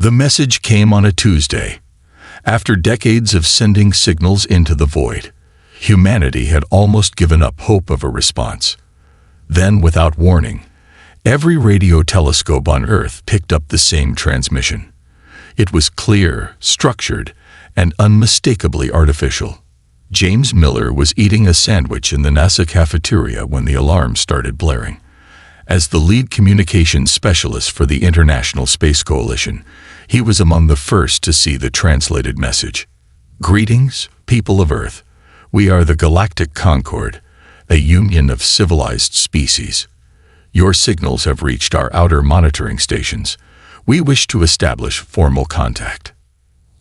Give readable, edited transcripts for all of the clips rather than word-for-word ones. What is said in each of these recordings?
The message came on a Tuesday. After decades of sending signals into the void, humanity had almost given up hope of a response. Then, without warning, every radio telescope on Earth picked up the same transmission. It was clear, structured, and unmistakably artificial. James Miller was eating a sandwich in the NASA cafeteria when the alarm started blaring. As the lead communications specialist for the International Space Coalition, he was among the first to see the translated message. "Greetings, people of Earth. We are the Galactic Concord, a union of civilized species. Your signals have reached our outer monitoring stations. We wish to establish formal contact."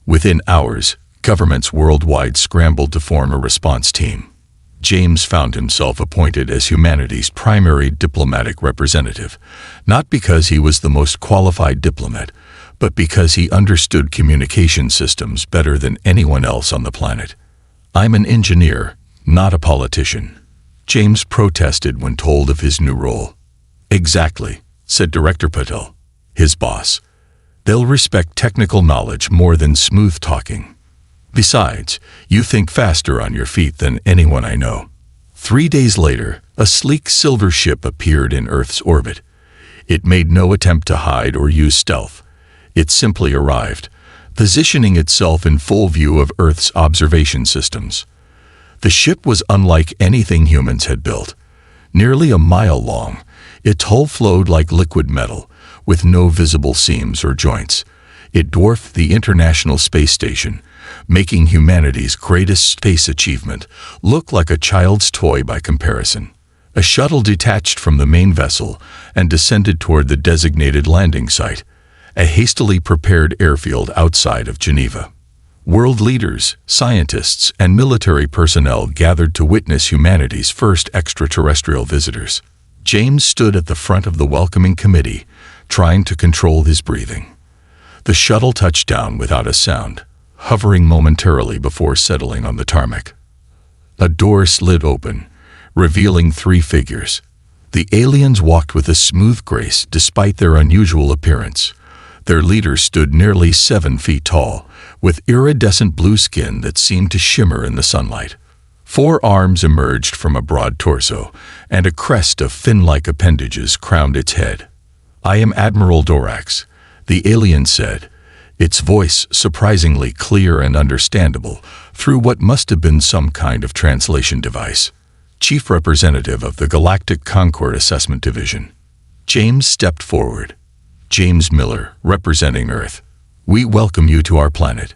Within hours, governments worldwide scrambled to form a response team. James found himself appointed as humanity's primary diplomatic representative, not because he was the most qualified diplomat, but because he understood communication systems better than anyone else on the planet. "I'm an engineer, not a politician," James protested when told of his new role. "Exactly," said Director Patel, his boss. "They'll respect technical knowledge more than smooth talking. Besides, you think faster on your feet than anyone I know." 3 days later, a sleek silver ship appeared in Earth's orbit. It made no attempt to hide or use stealth. It simply arrived, positioning itself in full view of Earth's observation systems. The ship was unlike anything humans had built. Nearly a mile long, its hull flowed like liquid metal, with no visible seams or joints. It dwarfed the International Space Station, making humanity's greatest space achievement look like a child's toy by comparison. A shuttle detached from the main vessel and descended toward the designated landing site, a hastily prepared airfield outside of Geneva. World leaders, scientists, and military personnel gathered to witness humanity's first extraterrestrial visitors. James stood at the front of the welcoming committee, trying to control his breathing. The shuttle touched down without a sound, hovering momentarily before settling on the tarmac. A door slid open, revealing 3 figures. The aliens walked with a smooth grace despite their unusual appearance. Their leader stood nearly 7 feet tall, with iridescent blue skin that seemed to shimmer in the sunlight. 4 arms emerged from a broad torso, and a crest of fin-like appendages crowned its head. "I am Admiral Dorax," the alien said, its voice surprisingly clear and understandable through what must have been some kind of translation device. "Chief Representative of the Galactic Concord Assessment Division." James stepped forward. "James Miller, representing Earth. We welcome you to our planet."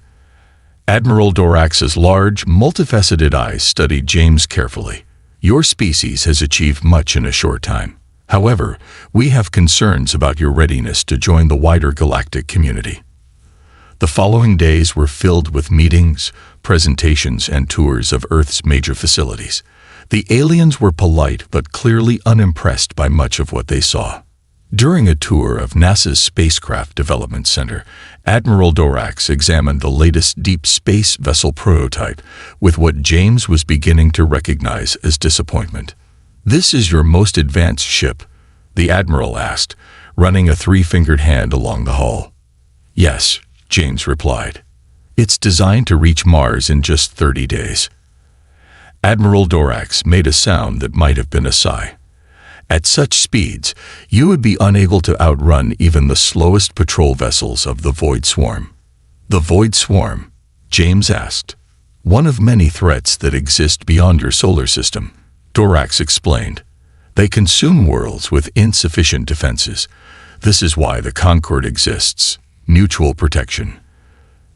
Admiral Dorax's large, multifaceted eyes studied James carefully. "Your species has achieved much in a short time. However, we have concerns about your readiness to join the wider galactic community." The following days were filled with meetings, presentations, and tours of Earth's major facilities. The aliens were polite but clearly unimpressed by much of what they saw. During a tour of NASA's Spacecraft Development Center, Admiral Dorax examined the latest deep space vessel prototype with what James was beginning to recognize as disappointment. "This is your most advanced ship?" the Admiral asked, running a 3-fingered hand along the hull. "Yes," James replied. "It's designed to reach Mars in just 30 days." Admiral Dorax made a sound that might have been a sigh. "At such speeds, you would be unable to outrun even the slowest patrol vessels of the Void Swarm." "The Void Swarm?" James asked. "One of many threats that exist beyond your solar system," Dorax explained. "They consume worlds with insufficient defenses. This is why the Concord exists. Mutual protection."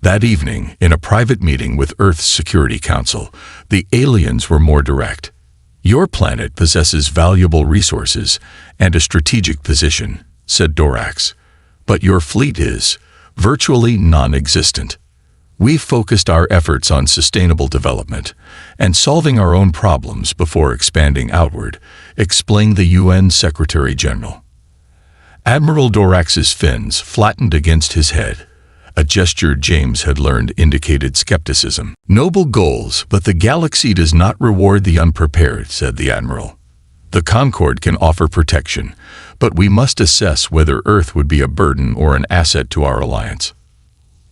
That evening, in a private meeting with Earth's Security Council, the aliens were more direct. "Your planet possesses valuable resources and a strategic position," said Dorax, "but your fleet is virtually non-existent. We've focused our efforts on sustainable development and solving our own problems before expanding outward," explained the UN Secretary General. Admiral Dorax's fins flattened against his head. A gesture James had learned indicated skepticism. "Noble goals, but the galaxy does not reward the unprepared," said the Admiral. The Concord can offer protection, but we must assess whether Earth would be a burden or an asset to our alliance.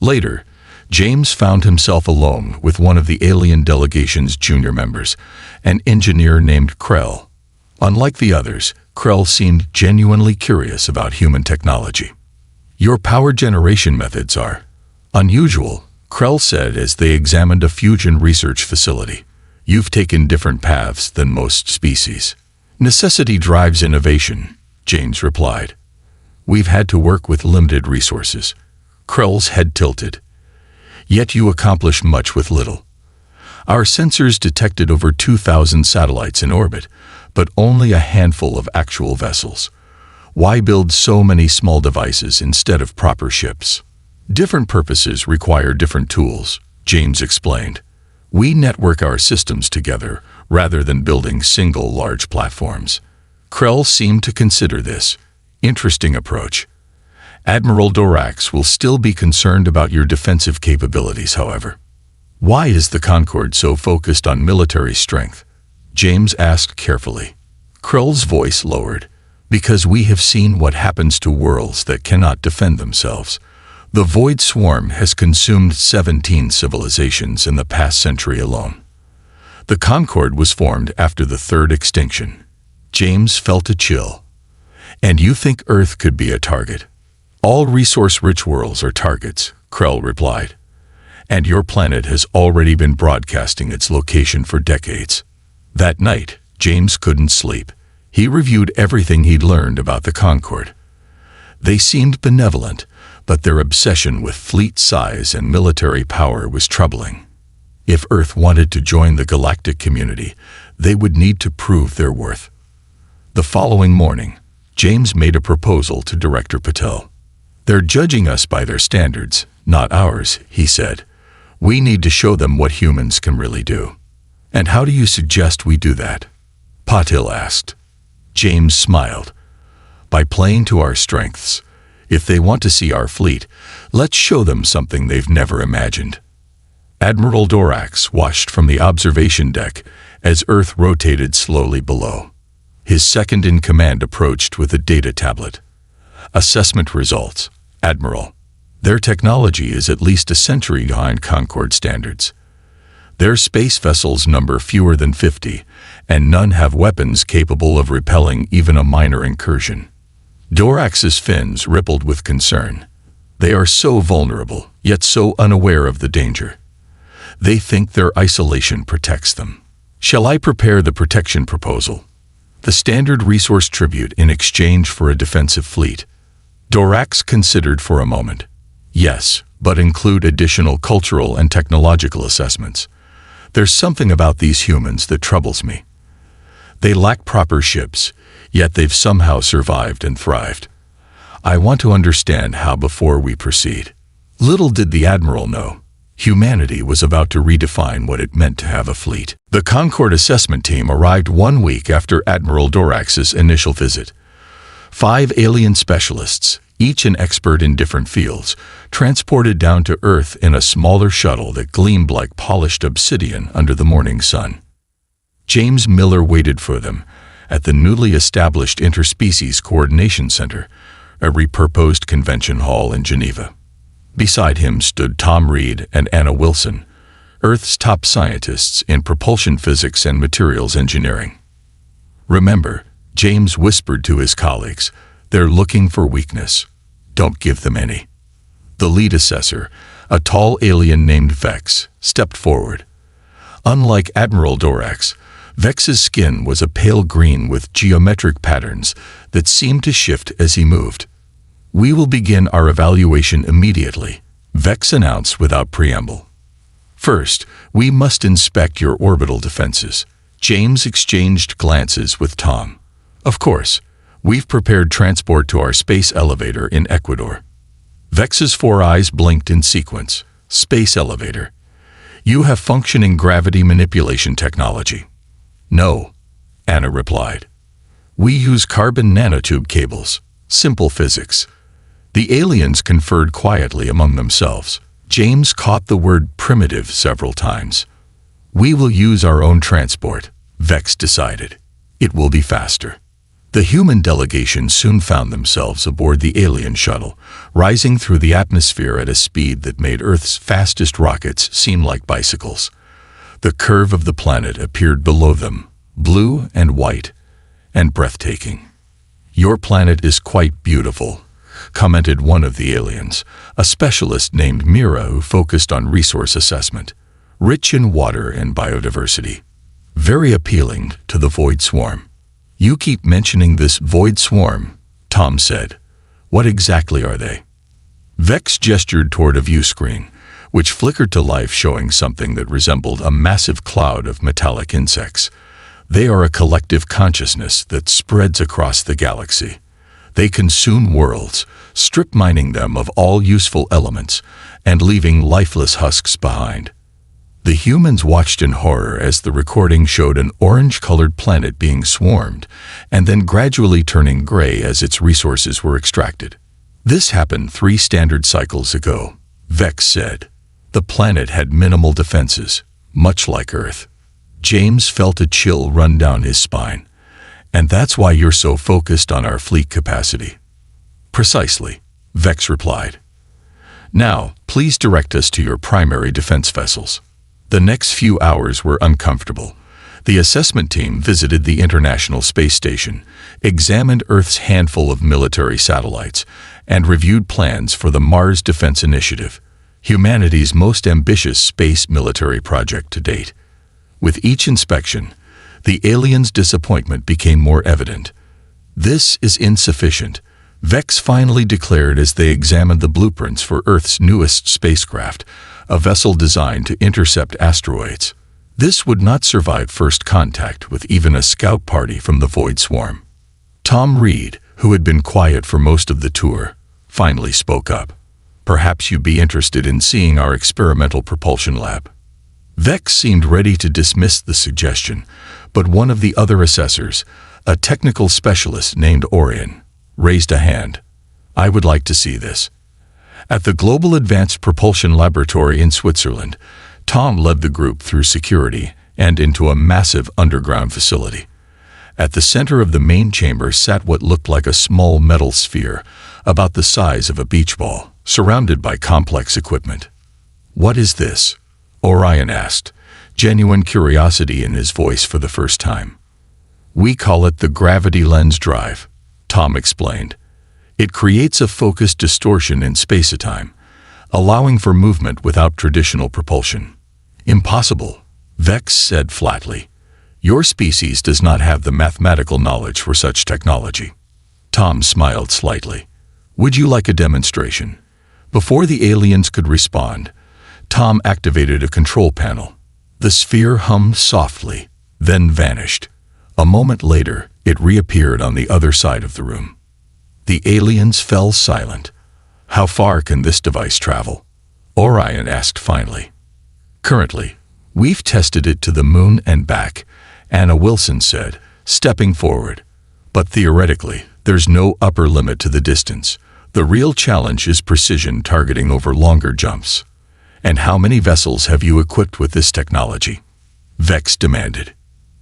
Later, James found himself alone with one of the alien delegation's junior members, an engineer named Krell. Unlike the others, Krell seemed genuinely curious about human technology. "Your power generation methods are unusual," Krell said as they examined a fusion research facility. "You've taken different paths than most species." "Necessity drives innovation," James replied. "We've had to work with limited resources." Krell's head tilted. "Yet you accomplish much with little. Our sensors detected over 2,000 satellites in orbit, but only a handful of actual vessels. Why build so many small devices instead of proper ships?" "Different purposes require different tools," James explained. "We network our systems together rather than building single large platforms." Krell seemed to consider this. "Interesting approach. Admiral Dorax will still be concerned about your defensive capabilities, however." "Why is the Concord so focused on military strength?" James asked carefully. Krell's voice lowered. "Because we have seen what happens to worlds that cannot defend themselves. The Void Swarm has consumed 17 civilizations in the past century alone. The Concord was formed after the third extinction." James felt a chill. "And you think Earth could be a target?" "All resource-rich worlds are targets," Krell replied. "And your planet has already been broadcasting its location for decades." That night, James couldn't sleep. He reviewed everything he'd learned about the Concord. They seemed benevolent, but their obsession with fleet size and military power was troubling. If Earth wanted to join the galactic community, they would need to prove their worth. The following morning, James made a proposal to Director Patel. "They're judging us by their standards, not ours," he said. "We need to show them what humans can really do." "And how do you suggest we do that?" Patel asked. James smiled. "By playing to our strengths. If they want to see our fleet, let's show them something they've never imagined." Admiral Dorax watched from the observation deck as Earth rotated slowly below. His second-in-command approached with a data tablet. "Assessment results, Admiral. Their technology is at least a century behind Concord standards. Their space vessels number fewer than 50, and none have weapons capable of repelling even a minor incursion." Dorax's fins rippled with concern. "They are so vulnerable, yet so unaware of the danger. They think their isolation protects them. Shall I prepare the protection proposal? The standard resource tribute in exchange for a defensive fleet?" Dorax considered for a moment. "Yes, but include additional cultural and technological assessments. There's something about these humans that troubles me. They lack proper ships, yet they've somehow survived and thrived. I want to understand how before we proceed." Little did the Admiral know, humanity was about to redefine what it meant to have a fleet. The Concord assessment team arrived 1 week after Admiral Dorax's initial visit. 5 alien specialists, each an expert in different fields, transported down to Earth in a smaller shuttle that gleamed like polished obsidian under the morning sun. James Miller waited for them at the newly established Interspecies Coordination Center, a repurposed convention hall in Geneva. Beside him stood Tom Reed and Anna Wilson, Earth's top scientists in propulsion physics and materials engineering. "Remember," James whispered to his colleagues, "they're looking for weakness. Don't give them any." The lead assessor, a tall alien named Vex, stepped forward. Unlike Admiral Dorax, Vex's skin was a pale green with geometric patterns that seemed to shift as he moved. "We will begin our evaluation immediately," Vex announced without preamble. "First, we must inspect your orbital defenses." James exchanged glances with Tom. "Of course, we've prepared transport to our space elevator in Ecuador." Vex's 4 eyes blinked in sequence. "Space elevator. You have functioning gravity manipulation technology." "No," Anna replied. "We use carbon nanotube cables. Simple physics." The aliens conferred quietly among themselves. James caught the word primitive several times. "We will use our own transport," Vex decided. It will be faster. The human delegation soon found themselves aboard the alien shuttle, rising through the atmosphere at a speed that made Earth's fastest rockets seem like bicycles. The curve of the planet appeared below them, blue and white, and breathtaking. "Your planet is quite beautiful," commented one of the aliens, a specialist named Mira who focused on resource assessment, "rich in water and biodiversity. Very appealing to the Void Swarm." "You keep mentioning this Void Swarm," Tom said. "What exactly are they?" Vex gestured toward a view screen, which flickered to life, showing something that resembled a massive cloud of metallic insects. "They are a collective consciousness that spreads across the galaxy. They consume worlds, strip mining them of all useful elements, and leaving lifeless husks behind." The humans watched in horror as the recording showed an orange-colored planet being swarmed, and then gradually turning gray as its resources were extracted. "This happened 3 standard cycles ago," Vex said. "The planet had minimal defenses, much like Earth." James felt a chill run down his spine. "And that's why you're so focused on our fleet capacity." "Precisely," Vex replied. "Now, please direct us to your primary defense vessels." The next few hours were uncomfortable. The assessment team visited the International Space Station, examined Earth's handful of military satellites, and reviewed plans for the Mars Defense Initiative, humanity's most ambitious space military project to date. With each inspection, the aliens' disappointment became more evident. "This is insufficient," Vex finally declared as they examined the blueprints for Earth's newest spacecraft, a vessel designed to intercept asteroids. This would not survive first contact with even a scout party from the Void Swarm. Tom Reed, who had been quiet for most of the tour, finally spoke up. "Perhaps you'd be interested in seeing our experimental propulsion lab." Vex seemed ready to dismiss the suggestion, but one of the other assessors, a technical specialist named Orion, raised a hand. "I would like to see this." At the Global Advanced Propulsion Laboratory in Switzerland, Tom led the group through security and into a massive underground facility. At the center of the main chamber sat what looked like a small metal sphere, about the size of a beach ball, surrounded by complex equipment. "What is this?" Orion asked, genuine curiosity in his voice for the first time. "We call it the gravity lens drive," Tom explained. "It creates a focused distortion in space-time, allowing for movement without traditional propulsion." "Impossible," Vex said flatly. "Your species does not have the mathematical knowledge for such technology." Tom smiled slightly. "Would you like a demonstration?" Before the aliens could respond, Tom activated a control panel. The sphere hummed softly, then vanished. A moment later, it reappeared on the other side of the room. The aliens fell silent. "How far can this device travel?" Orion asked finally. "Currently, we've tested it to the moon and back," Anna Wilson said, stepping forward. "But theoretically, there's no upper limit to the distance. The real challenge is precision targeting over longer jumps." "And how many vessels have you equipped with this technology?" Vex demanded.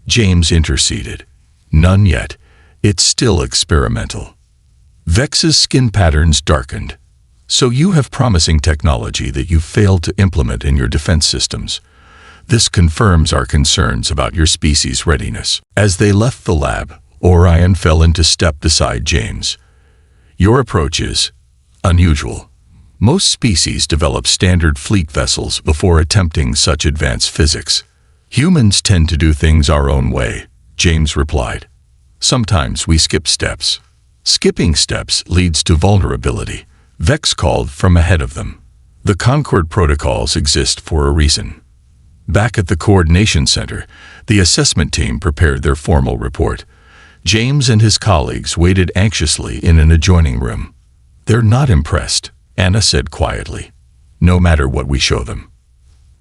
James interceded. "None yet. It's still experimental." Vex's skin patterns darkened. "So you have promising technology that you failed to implement in your defense systems. This confirms our concerns about your species' readiness." As they left the lab, Orion fell into step beside James. "Your approach is unusual. Most species develop standard fleet vessels before attempting such advanced physics. Humans tend to do things our own way," James replied. "Sometimes we skip steps." "Skipping steps leads to vulnerability," Vex called from ahead of them. "The Concord protocols exist for a reason." Back at the coordination center, the assessment team prepared their formal report. James and his colleagues waited anxiously in an adjoining room. "They're not impressed," Anna said quietly, "no matter what we show them."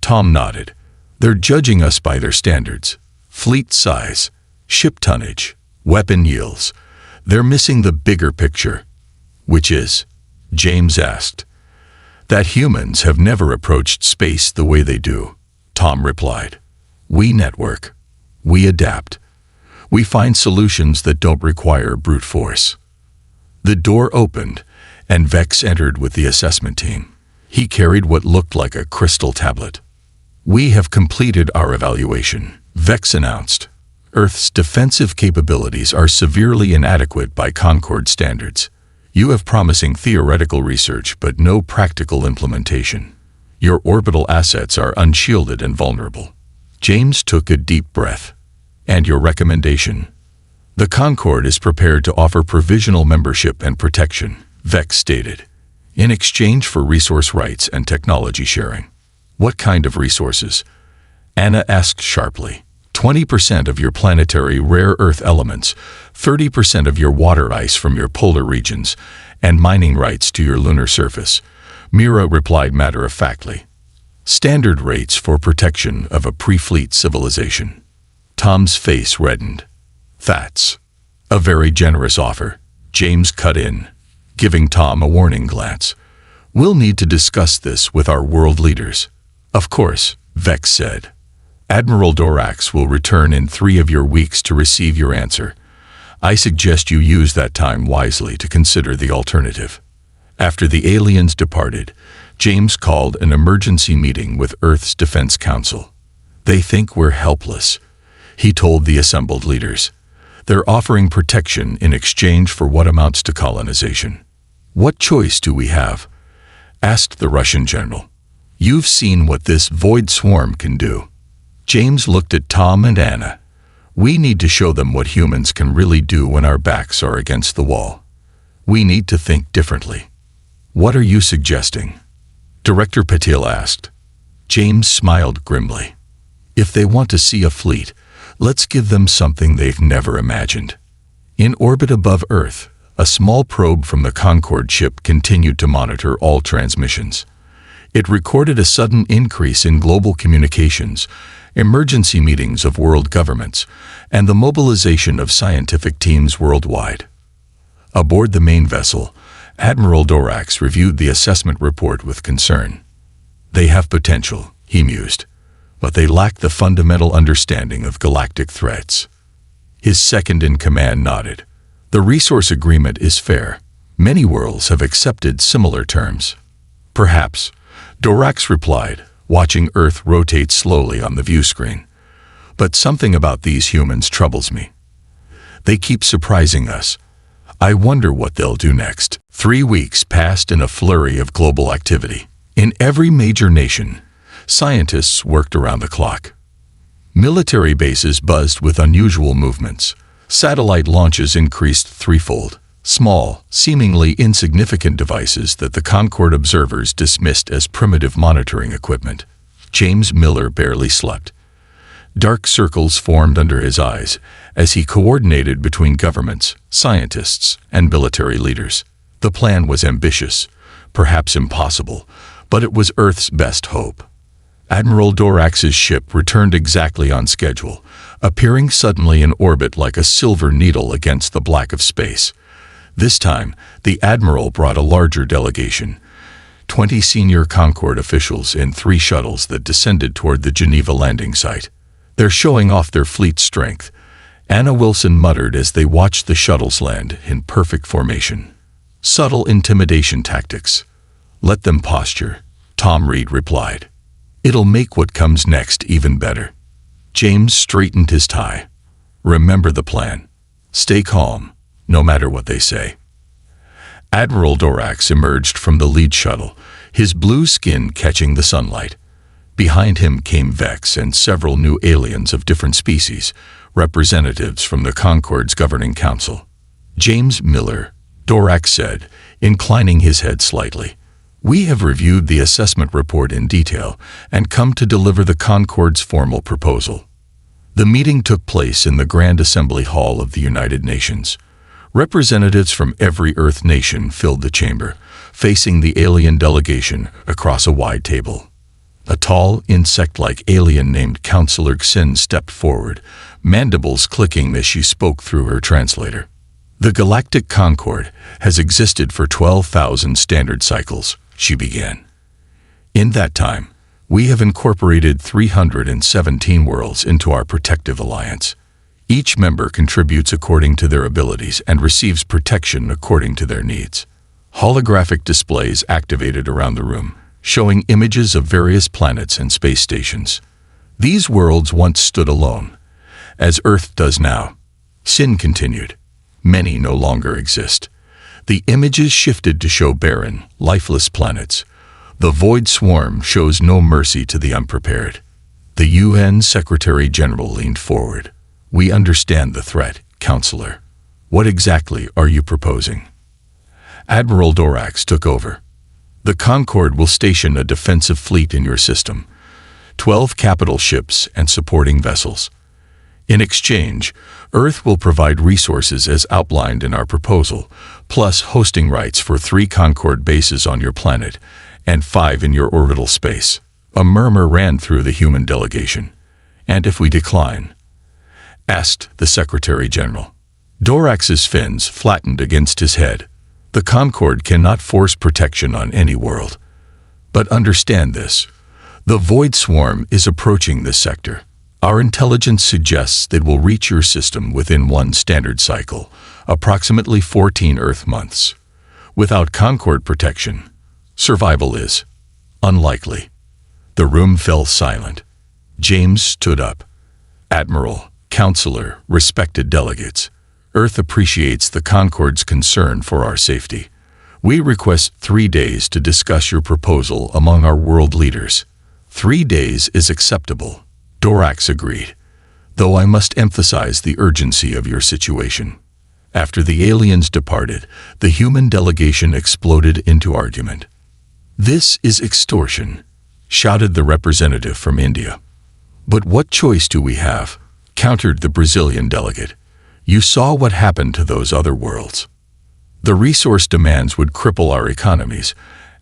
Tom nodded. "They're judging us by their standards. Fleet size, ship tonnage, weapon yields. They're missing the bigger picture." "Which is?" James asked. "That humans have never approached space the way they do," Tom replied. "We network. We adapt. We find solutions that don't require brute force." The door opened, and Vex entered with the assessment team. He carried what looked like a crystal tablet. "We have completed our evaluation," Vex announced. "Earth's defensive capabilities are severely inadequate by Concord standards. You have promising theoretical research but no practical implementation. Your orbital assets are unshielded and vulnerable." James took a deep breath. "And your recommendation?" "The Concord is prepared to offer provisional membership and protection," Vex stated, "in exchange for resource rights and technology sharing." "What kind of resources?" Anna asked sharply. 20% of your planetary rare earth elements, 30% of your water ice from your polar regions, and mining rights to your lunar surface," Mira replied matter-of-factly. "Standard rates for protection of a pre-fleet civilization." Tom's face reddened. "That's a very generous offer," James cut in, giving Tom a warning glance. "We'll need to discuss this with our world leaders." "Of course," Vex said. "Admiral Dorax will return in 3 of your weeks to receive your answer. I suggest you use that time wisely to consider the alternative." After the aliens departed, James called an emergency meeting with Earth's Defense Council. "They think we're helpless," he told the assembled leaders. "They're offering protection in exchange for what amounts to colonization." "What choice do we have?" asked the Russian general. "You've seen what this void swarm can do." James looked at Tom and Anna. "We need to show them what humans can really do when our backs are against the wall. We need to think differently." "What are you suggesting?" Director Patil asked. James smiled grimly. "If they want to see a fleet, let's give them something they've never imagined." In orbit above Earth, a small probe from the Concorde ship continued to monitor all transmissions. It recorded a sudden increase in global communications, emergency meetings of world governments, and the mobilization of scientific teams worldwide. Aboard the main vessel, Admiral Dorax reviewed the assessment report with concern. "They have potential," he mused, "but they lack the fundamental understanding of galactic threats." His second-in-command nodded. "The resource agreement is fair. Many worlds have accepted similar terms." "Perhaps," Dorax replied, watching Earth rotate slowly on the view screen. "But something about these humans troubles me. They keep surprising us. I wonder what they'll do next." 3 weeks passed in a flurry of global activity. In every major nation, scientists worked around the clock. Military bases buzzed with unusual movements. Satellite launches increased threefold. Small, seemingly insignificant devices that the Concorde observers dismissed as primitive monitoring equipment. James Miller barely slept. Dark circles formed under his eyes as he coordinated between governments, scientists, and military leaders. The plan was ambitious, perhaps impossible, but it was Earth's best hope. Admiral Dorax's ship returned exactly on schedule, appearing suddenly in orbit like a silver needle against the black of space. This time, the Admiral brought a larger delegation, 20 senior Concorde officials in 3 shuttles that descended toward the Geneva landing site. "They're showing off their fleet strength," Anna Wilson muttered as they watched the shuttles land in perfect formation. "Subtle intimidation tactics. Let them posture," Tom Reed replied. "It'll make what comes next even better." James straightened his tie. "Remember the plan. Stay calm, no matter what they say." Admiral Dorax emerged from the lead shuttle, his blue skin catching the sunlight. Behind him came Vex and several new aliens of different species, representatives from the Concorde's governing council. "James Miller," Dorax said, inclining his head slightly. "We have reviewed the assessment report in detail and come to deliver the Concorde's formal proposal." The meeting took place in the Grand Assembly Hall of the United Nations. Representatives from every Earth nation filled the chamber, facing the alien delegation across a wide table. A tall, insect-like alien named Counselor Xin stepped forward, mandibles clicking as she spoke through her translator. "The Galactic Concorde has existed for 12,000 standard cycles," she began. "In that time, we have incorporated 317 worlds into our protective alliance. Each member contributes according to their abilities and receives protection according to their needs. Holographic displays activated around the room, showing images of various planets and space stations. These worlds once stood alone, as Earth does now. Sin continued. Many no longer exist. The images shifted to show barren, lifeless planets. The void swarm shows no mercy to the unprepared. The UN Secretary-General leaned forward. "We understand the threat, Counselor. What exactly are you proposing?" Admiral Dorax took over. "The Concorde will station a defensive fleet in your system, 12 capital ships and supporting vessels. In exchange, Earth will provide resources as outlined in our proposal, plus hosting rights for 3 Concorde bases on your planet and 5 in your orbital space." A murmur ran through the human delegation. "And if we decline?" asked the Secretary-General. Dorax's fins flattened against his head. "The Concorde cannot force protection on any world. But understand this. The Void Swarm is approaching this sector. Our intelligence suggests it will reach your system within 1 standard cycle, approximately 14 Earth months. Without Concorde protection, survival is unlikely." The room fell silent. James stood up. "Admiral, Counselor, respected delegates, Earth appreciates the Concorde's concern for our safety. We request 3 days to discuss your proposal among our world leaders." 3 days is acceptable, Dorax agreed, "though I must emphasize the urgency of your situation." After the aliens departed, the human delegation exploded into argument. "This is extortion," shouted the representative from India. "But what choice do we have?" countered the Brazilian delegate. "You saw what happened to those other worlds." "The resource demands would cripple our economies,"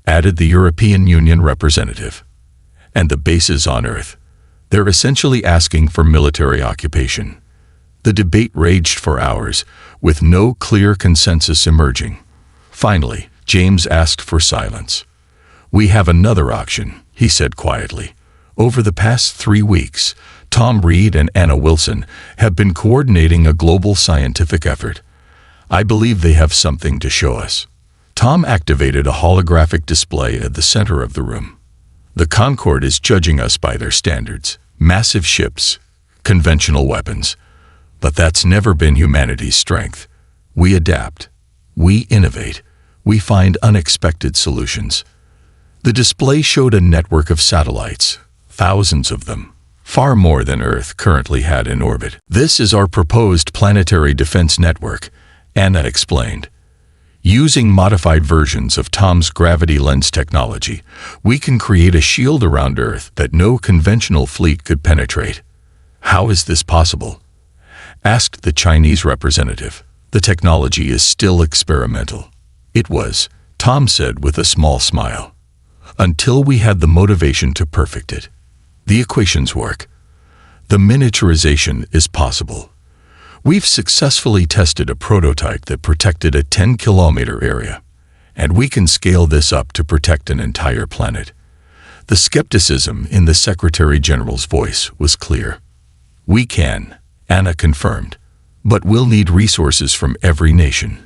added the European Union representative. "And the bases on Earth. They're essentially asking for military occupation." The debate raged for hours, with no clear consensus emerging. Finally, James asked for silence. "We have another option," he said quietly. "Over the past 3 weeks, Tom Reed and Anna Wilson have been coordinating a global scientific effort. I believe they have something to show us." Tom activated a holographic display at the center of the room. "The Concorde is judging us by their standards. Massive ships, conventional weapons. But that's never been humanity's strength. We adapt. We innovate. We find unexpected solutions." The display showed a network of satellites, thousands of them, far more than Earth currently had in orbit. "This is our proposed planetary defense network," Anna explained. "Using modified versions of Tom's gravity lens technology, we can create a shield around Earth that no conventional fleet could penetrate." "How is this possible?" asked the Chinese representative. "The technology is still experimental." "It was," Tom said with a small smile, "until we had the motivation to perfect it. The equations work. The miniaturization is possible. We've successfully tested a prototype that protected a 10-kilometer area, and we can scale this up to protect an entire planet." The skepticism in the Secretary-General's voice was clear. "We can," Anna confirmed, "but we'll need resources from every nation,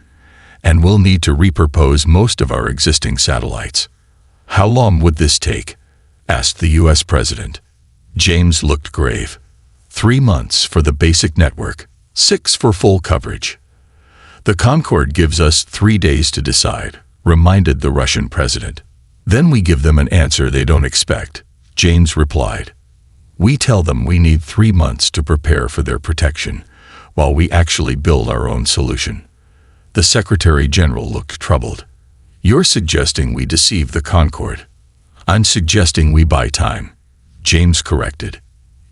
and we'll need to repurpose most of our existing satellites." "How long would this take?" asked the U.S. President. James looked grave. 3 months for the basic network, 6 for full coverage. "The Concorde gives us 3 days to decide," reminded the Russian president. "Then we give them an answer they don't expect," James replied. "We tell them we need 3 months to prepare for their protection, while we actually build our own solution." The Secretary-General looked troubled. "You're suggesting we deceive the Concorde." "I'm suggesting we buy time," James corrected.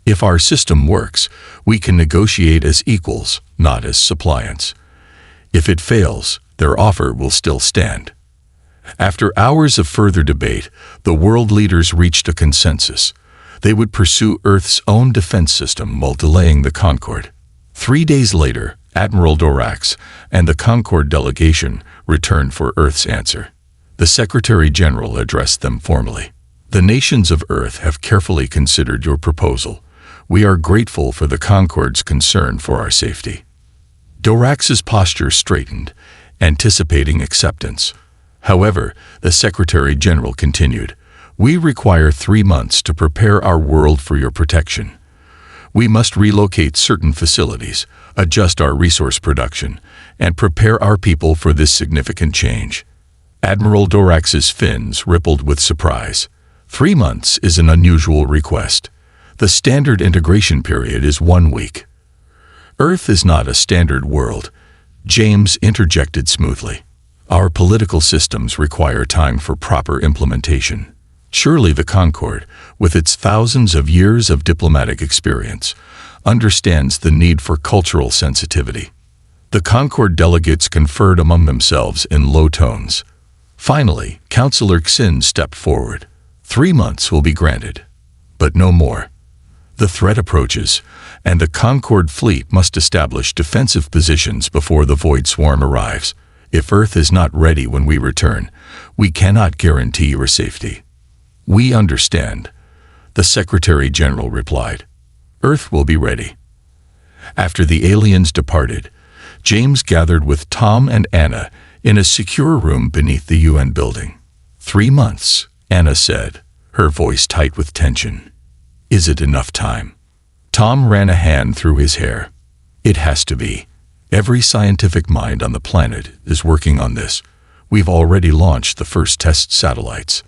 "If our system works, we can negotiate as equals, not as suppliants. If it fails, their offer will still stand." After hours of further debate, the world leaders reached a consensus. They would pursue Earth's own defense system while delaying the Concorde. 3 days later, Admiral Dorax and the Concorde delegation returned for Earth's answer. The Secretary-General addressed them formally. "The nations of Earth have carefully considered your proposal. We are grateful for the Concorde's concern for our safety. Dorax's posture straightened, anticipating acceptance. However, the Secretary General continued, "We require 3 months to prepare our world for your protection. We must relocate certain facilities, adjust our resource production, and prepare our people for this significant change." Admiral Dorax's fins rippled with surprise. 3 months is an unusual request. The standard integration period is 1 week. Earth is not a standard world, James interjected smoothly. Our political systems require time for proper implementation. Surely the Concorde, with its thousands of years of diplomatic experience, understands the need for cultural sensitivity. The Concorde delegates conferred among themselves in low tones. Finally, Councillor Xin stepped forward. 3 months will be granted, but no more. The threat approaches, and the Concorde fleet must establish defensive positions before the Void Swarm arrives. If Earth is not ready when we return, we cannot guarantee your safety. We understand, the Secretary General replied. Earth will be ready. After the aliens departed, James gathered with Tom and Anna in a secure room beneath the UN building. 3 months, Anna said, her voice tight with tension. Is it enough time? Tom ran a hand through his hair. It has to be. Every scientific mind on the planet is working on this. We've already launched the first test satellites.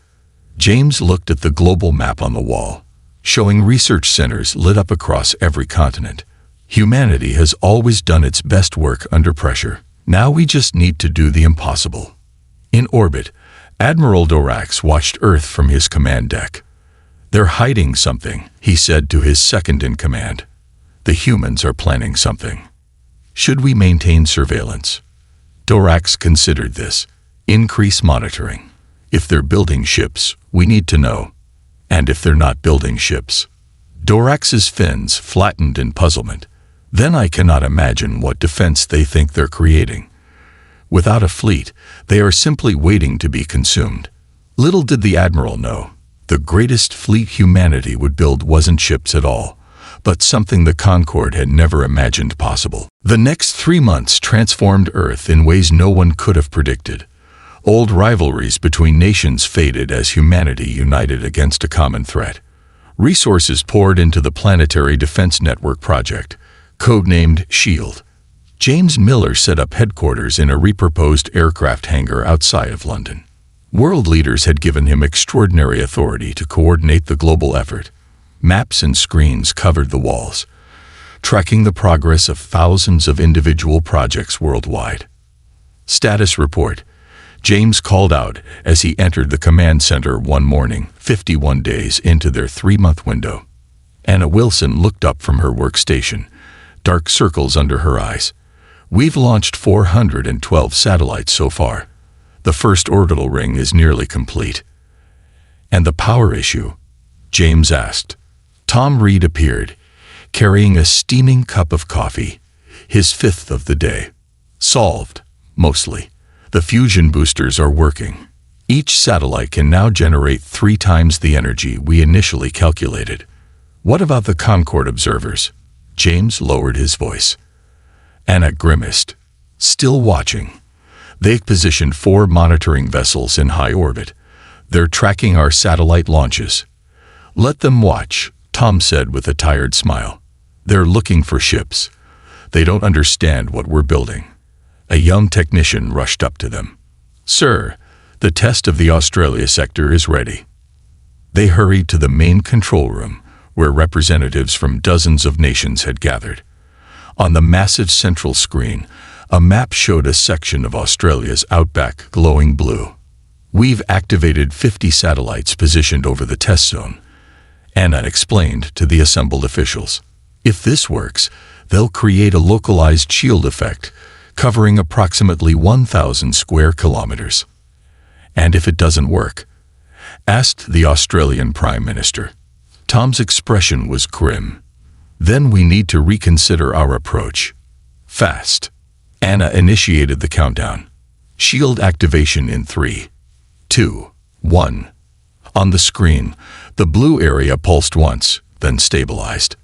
James looked at the global map on the wall, showing research centers lit up across every continent. Humanity has always done its best work under pressure. Now we just need to do the impossible. In orbit, Admiral Dorax watched Earth from his command deck. They're hiding something, he said to his second-in-command. The humans are planning something. Should we maintain surveillance? Dorax considered this. Increase monitoring. If they're building ships, we need to know. And if they're not building ships? Dorax's fins flattened in puzzlement. Then I cannot imagine what defense they think they're creating. Without a fleet, they are simply waiting to be consumed. Little did the Admiral know. The greatest fleet humanity would build wasn't ships at all, but something the Concorde had never imagined possible. The next 3 months transformed Earth in ways no one could have predicted. Old rivalries between nations faded as humanity united against a common threat. Resources poured into the Planetary Defense Network project, codenamed SHIELD. James Miller set up headquarters in a repurposed aircraft hangar outside of London. World leaders had given him extraordinary authority to coordinate the global effort. Maps and screens covered the walls, tracking the progress of thousands of individual projects worldwide. Status report, James called out as he entered the command center one morning, 51 days into their 3-month window. Anna Wilson looked up from her workstation, dark circles under her eyes. We've launched 412 satellites so far. The first orbital ring is nearly complete. And the power issue? James asked. Tom Reed appeared, carrying a steaming cup of coffee, his 5th of the day. Solved, mostly. The fusion boosters are working. Each satellite can now generate 3 times the energy we initially calculated. What about the Concorde observers? James lowered his voice. Anna grimaced. Still watching. They've positioned 4 monitoring vessels in high orbit. They're tracking our satellite launches. Let them watch, Tom said with a tired smile. They're looking for ships. They don't understand what we're building. A young technician rushed up to them. Sir, the test of the Australia sector is ready. They hurried to the main control room, where representatives from dozens of nations had gathered. On the massive central screen, a map showed a section of Australia's outback glowing blue. We've activated 50 satellites positioned over the test zone, Anna explained to the assembled officials. If this works, they'll create a localized shield effect, covering approximately 1,000 square kilometers. And if it doesn't work? Asked the Australian Prime Minister. Tom's expression was grim. Then we need to reconsider our approach. Fast. Anna initiated the countdown. Shield activation in 3, 2, 1. On the screen, the blue area pulsed once, then stabilized.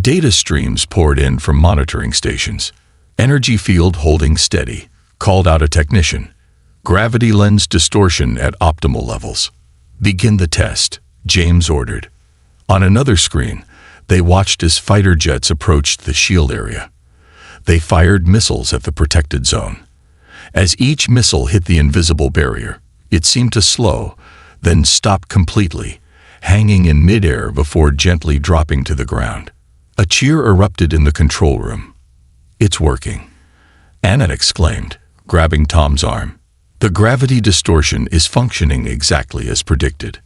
Data streams poured in from monitoring stations. Energy field holding steady, called out a technician. Gravity lens distortion at optimal levels. Begin the test, James ordered. On another screen, they watched as fighter jets approached the shield area. They fired missiles at the protected zone. As each missile hit the invisible barrier, it seemed to slow, then stop completely, hanging in midair before gently dropping to the ground. A cheer erupted in the control room. "It's working," Anna exclaimed, grabbing Tom's arm. "The gravity distortion is functioning exactly as predicted."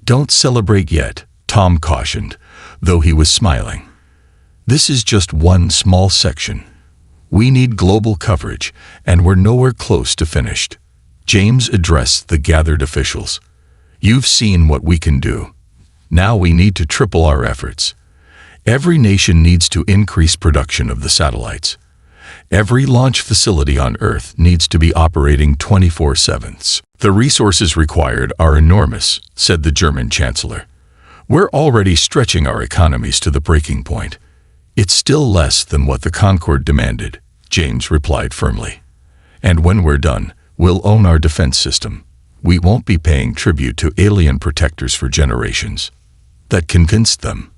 "Don't celebrate yet," Tom cautioned, though he was smiling. "This is just one small section. We need global coverage, and we're nowhere close to finished." James addressed the gathered officials. "You've seen what we can do. Now we need to triple our efforts. Every nation needs to increase production of the satellites. Every launch facility on Earth needs to be operating 24/7. The resources required are enormous," said the German Chancellor. "We're already stretching our economies to the breaking point." "It's still less than what the Concorde demanded," James replied firmly. "And when we're done, we'll own our defense system. We won't be paying tribute to alien protectors for generations." That convinced them.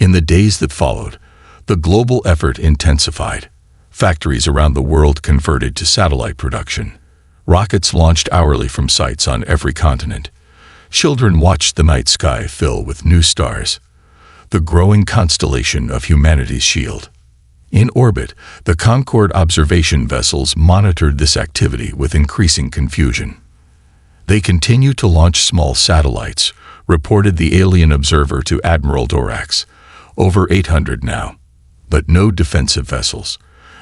In the days that followed, the global effort intensified. Factories around the world converted to satellite production. Rockets launched hourly from sites on every continent. Children watched the night sky fill with new stars, the growing constellation of humanity's shield. In orbit, the Concorde observation vessels monitored this activity with increasing confusion. "They continue to launch small satellites," reported the alien observer to Admiral Dorax. "Over 800 now. But no defensive vessels.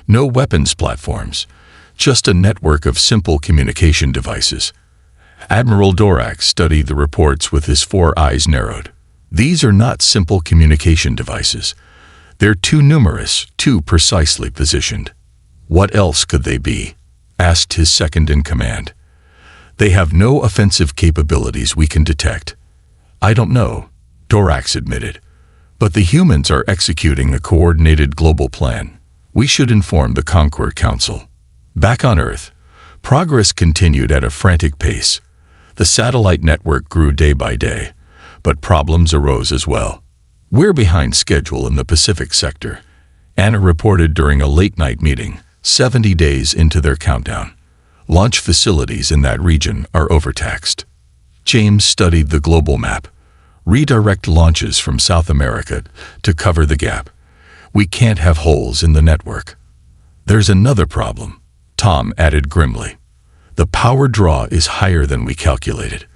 No weapons platforms, just a network of simple communication devices." Admiral Dorax studied the reports with his 4 eyes narrowed. "These are not simple communication devices. They're too numerous, too precisely positioned." "What else could they be?" asked his second-in-command. "They have no offensive capabilities we can detect." "I don't know," Dorax admitted. "But the humans are executing a coordinated global plan. We should inform the Concorde Council." Back on Earth, progress continued at a frantic pace. The satellite network grew day by day, but problems arose as well. "We're behind schedule in the Pacific sector," Anna reported during a late-night meeting, 70 days into their countdown. "Launch facilities in that region are overtaxed." James studied the global map. "Redirect launches from South America to cover the gap. We can't have holes in the network." "There's another problem," Tom added grimly. "The power draw is higher than we calculated.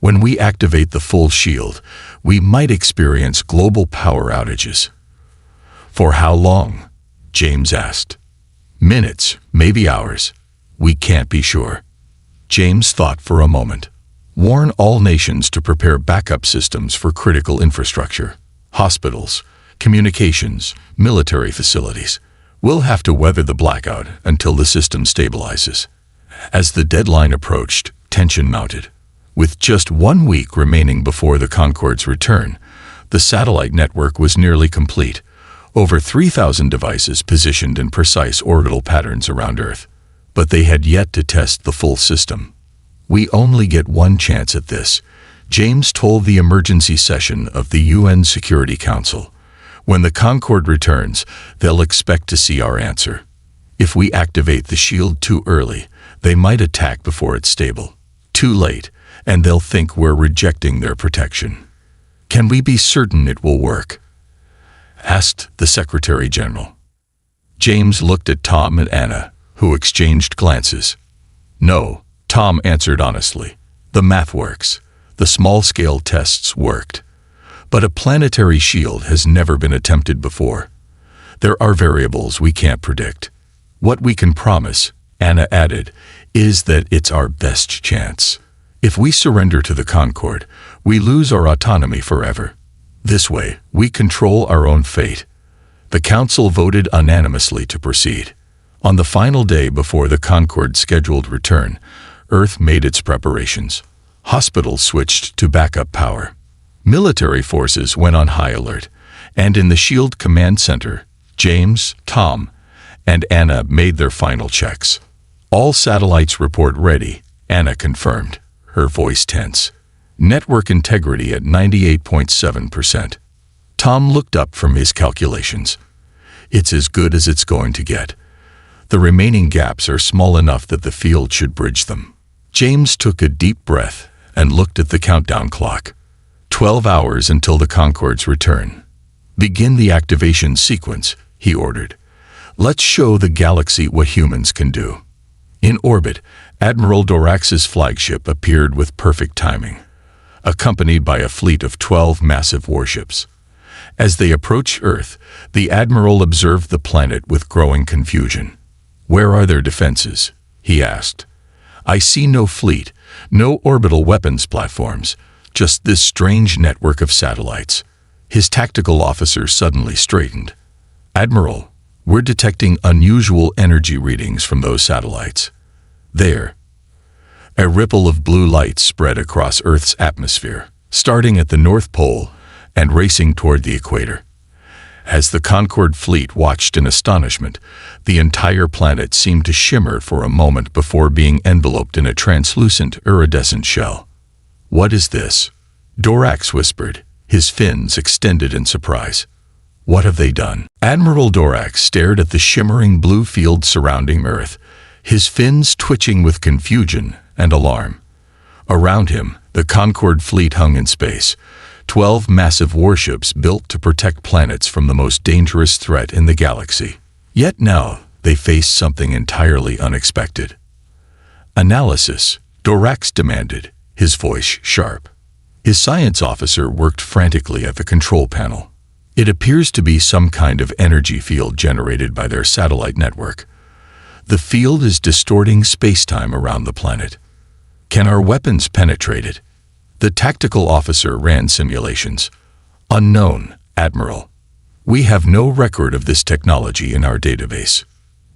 When we activate the full shield, we might experience global power outages." "For how long?" James asked. "Minutes, maybe hours. We can't be sure." James thought for a moment. "Warn all nations to prepare backup systems for critical infrastructure. Hospitals, communications, military facilities. We'll have to weather the blackout until the system stabilizes." As the deadline approached, tension mounted. With just 1 week remaining before the Concorde's return, the satellite network was nearly complete. Over 3,000 devices positioned in precise orbital patterns around Earth. But they had yet to test the full system. "We only get one chance at this," James told the emergency session of the UN Security Council. "When the Concorde returns, they'll expect to see our answer. If we activate the shield too early, they might attack before it's stable. Too late, and they'll think we're rejecting their protection." "Can we be certain it will work?" asked the Secretary General. James looked at Tom and Anna, who exchanged glances. "No," Tom answered honestly. "The math works. The small-scale tests worked. But a planetary shield has never been attempted before. There are variables we can't predict. What we can promise," Anna added, "is that it's our best chance. If we surrender to the Concorde, we lose our autonomy forever. This way, we control our own fate." The Council voted unanimously to proceed. On the final day before the Concorde's scheduled return, Earth made its preparations. Hospitals switched to backup power. Military forces went on high alert, And in the SHIELD command center, James, Tom, and Anna made their final checks. All satellites report ready, Anna confirmed, her voice tense. Network integrity at 98.7%. Tom looked up from his calculations. It's as good as it's going to get. The remaining gaps are small enough that the field should bridge them. James took a deep breath and looked at the countdown clock. 12 hours until the Concorde's return. Begin the activation sequence, he ordered. Let's show the galaxy what humans can do. In orbit, Admiral Dorax's flagship appeared with perfect timing, accompanied by a fleet of 12 massive warships. As they approached Earth, the Admiral observed the planet with growing confusion. Where are their defenses? He asked. I see no fleet, no orbital weapons platforms, just this strange network of satellites. His tactical officer suddenly straightened. Admiral, we're detecting unusual energy readings from those satellites. There. A ripple of blue light spread across Earth's atmosphere, starting at the North Pole and racing toward the equator. As the Concorde fleet watched in astonishment, the entire planet seemed to shimmer for a moment before being enveloped in a translucent, iridescent shell. What is this? Dorax whispered, his fins extended in surprise. What have they done? Admiral Dorax stared at the shimmering blue field surrounding Earth, his fins twitching with confusion and alarm. Around him, the Concorde fleet hung in space, 12 massive warships built to protect planets from the most dangerous threat in the galaxy. Yet now, they faced something entirely unexpected. Analysis, Dorax demanded, his voice sharp. His science officer worked frantically at the control panel. It appears to be some kind of energy field generated by their satellite network. The field is distorting space-time around the planet. Can our weapons penetrate it? The tactical officer ran simulations. Unknown, Admiral. We have no record of this technology in our database.